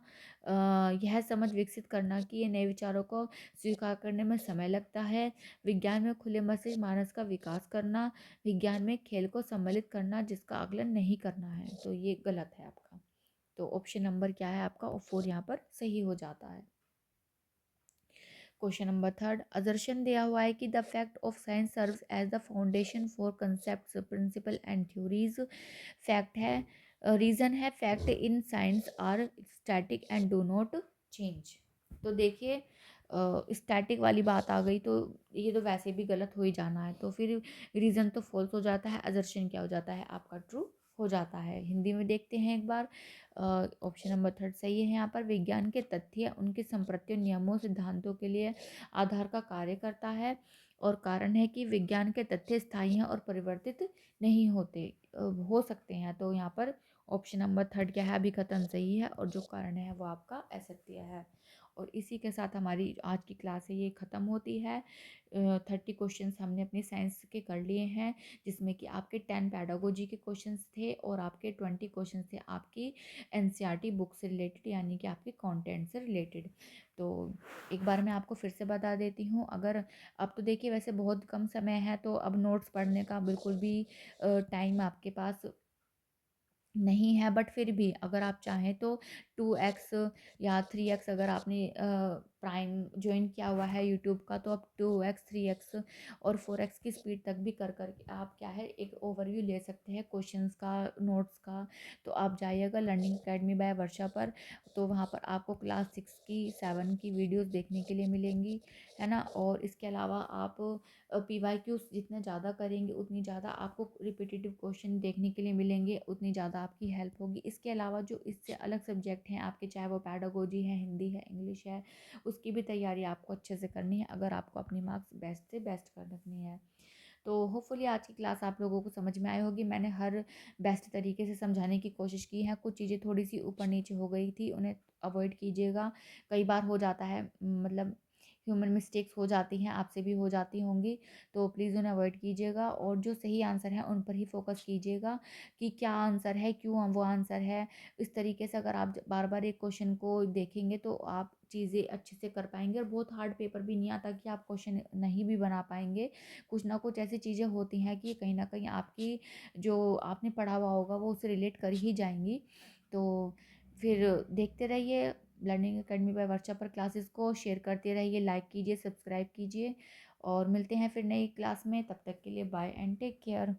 यह समझ विकसित करना कि ये नए विचारों को स्वीकार करने में समय लगता है, विज्ञान में खुले मस्तिष्क मानस का विकास करना, विज्ञान में खेल को सम्मिलित करना जिसका आकलन नहीं करना है। तो ये गलत है आपका। तो ऑप्शन नंबर क्या है आपका? 4 यहाँ पर सही हो जाता है। क्वेश्चन नंबर 3, असर्शन दिया हुआ है कि the fact of science serves as the foundation for concepts principle and theories. Fact है, रीजन है, fact in science are static and do not change. तो देखिए स्टैटिक वाली बात आ गई तो ये तो वैसे भी गलत हो ही जाना है, तो फिर रीज़न तो फॉल्स हो जाता है, असर्शन क्या हो जाता है आपका? ट्रू हो जाता है। हिंदी में देखते हैं एक बार। ऑप्शन नंबर 3 सही है यहाँ पर। विज्ञान के तथ्य उनके संप्रत्य नियमों सिद्धांतों के लिए आधार का कार्य करता है, और कारण है कि विज्ञान के तथ्य स्थायी हैं और परिवर्तित नहीं होते, हो सकते हैं। तो यहाँ पर ऑप्शन नंबर 3 क्या है? अभी कथन सही है, और जो कारण है वो आपका असत्य है। और इसी के साथ हमारी आज की क्लास है ये ख़त्म होती है। 30 क्वेश्चंस हमने अपने साइंस के कर लिए हैं, जिसमें कि आपके 10 पैडागोजी के क्वेश्चंस थे और आपके 20 क्वेश्चंस थे आपकी एनसीईआरटी बुक से रिलेटेड, यानी कि आपके कंटेंट से रिलेटेड। तो एक बार मैं आपको फिर से बता देती हूँ, अगर अब तो देखिए वैसे बहुत कम समय है, तो अब नोट्स पढ़ने का बिल्कुल भी टाइम आपके पास नहीं है, बट फिर भी अगर आप चाहें तो 2x या 3x, अगर आपने प्राइम ज्वाइन किया हुआ है यूट्यूब का, तो आप 2x 3x और 4x की स्पीड तक भी कर करके आप क्या है एक ओवरव्यू ले सकते हैं क्वेश्चंस का, नोट्स का। तो आप जाइएगा लर्निंग अकेडमी बाय वर्षा पर, तो वहाँ पर आपको क्लास 6 की 7 की वीडियोस देखने के लिए मिलेंगी, है ना। और इसके अलावा आप PYQ जितना ज़्यादा करेंगे उतनी ज़्यादा आपको रिपीटेटिव क्वेश्चन देखने के लिए मिलेंगे, उतनी ज़्यादा आपकी हेल्प होगी। इसके अलावा जो इससे अलग सब्जेक्ट हैं आपके, चाहे वो पैडागोजी है, हिंदी है, इंग्लिश है, उसकी भी तैयारी आपको अच्छे से करनी है, अगर आपको अपनी मार्क्स बेस्ट से बेस्ट कर रखनी है। तो होपफुली आज की क्लास आप लोगों को समझ में आई होगी। मैंने हर बेस्ट तरीके से समझाने की कोशिश की है। कुछ चीज़ें थोड़ी सी ऊपर नीचे हो गई थी, उन्हें अवॉइड कीजिएगा। कई बार हो जाता है, मतलब ह्यूमन मिस्टेक्स हो जाती हैं, आपसे भी हो जाती होंगी, तो प्लीज़ उन्हें अवॉइड कीजिएगा और जो सही आंसर है उन पर ही फोकस कीजिएगा कि क्या आंसर है, क्यों वो आंसर है। इस तरीके से अगर आप बार बार एक क्वेश्चन को देखेंगे तो आप चीज़ें अच्छे से कर पाएंगे, और बहुत हार्ड पेपर भी नहीं आता कि आप क्वेश्चन नहीं भी बना पाएंगे। कुछ ना कुछ ऐसी चीज़ें होती हैं कि कहीं ना कहीं आपकी जो आपने पढ़ा हुआ होगा वो उससे रिलेट कर ही जाएंगी। तो फिर देखते रहिए लर्निंग अकेडमी बाय वर्षा पर क्लासेस को, शेयर करते रहिए, लाइक कीजिए, सब्सक्राइब कीजिए, और मिलते हैं फिर नई क्लास में। तब तक के लिए बाय एंड टेक केयर।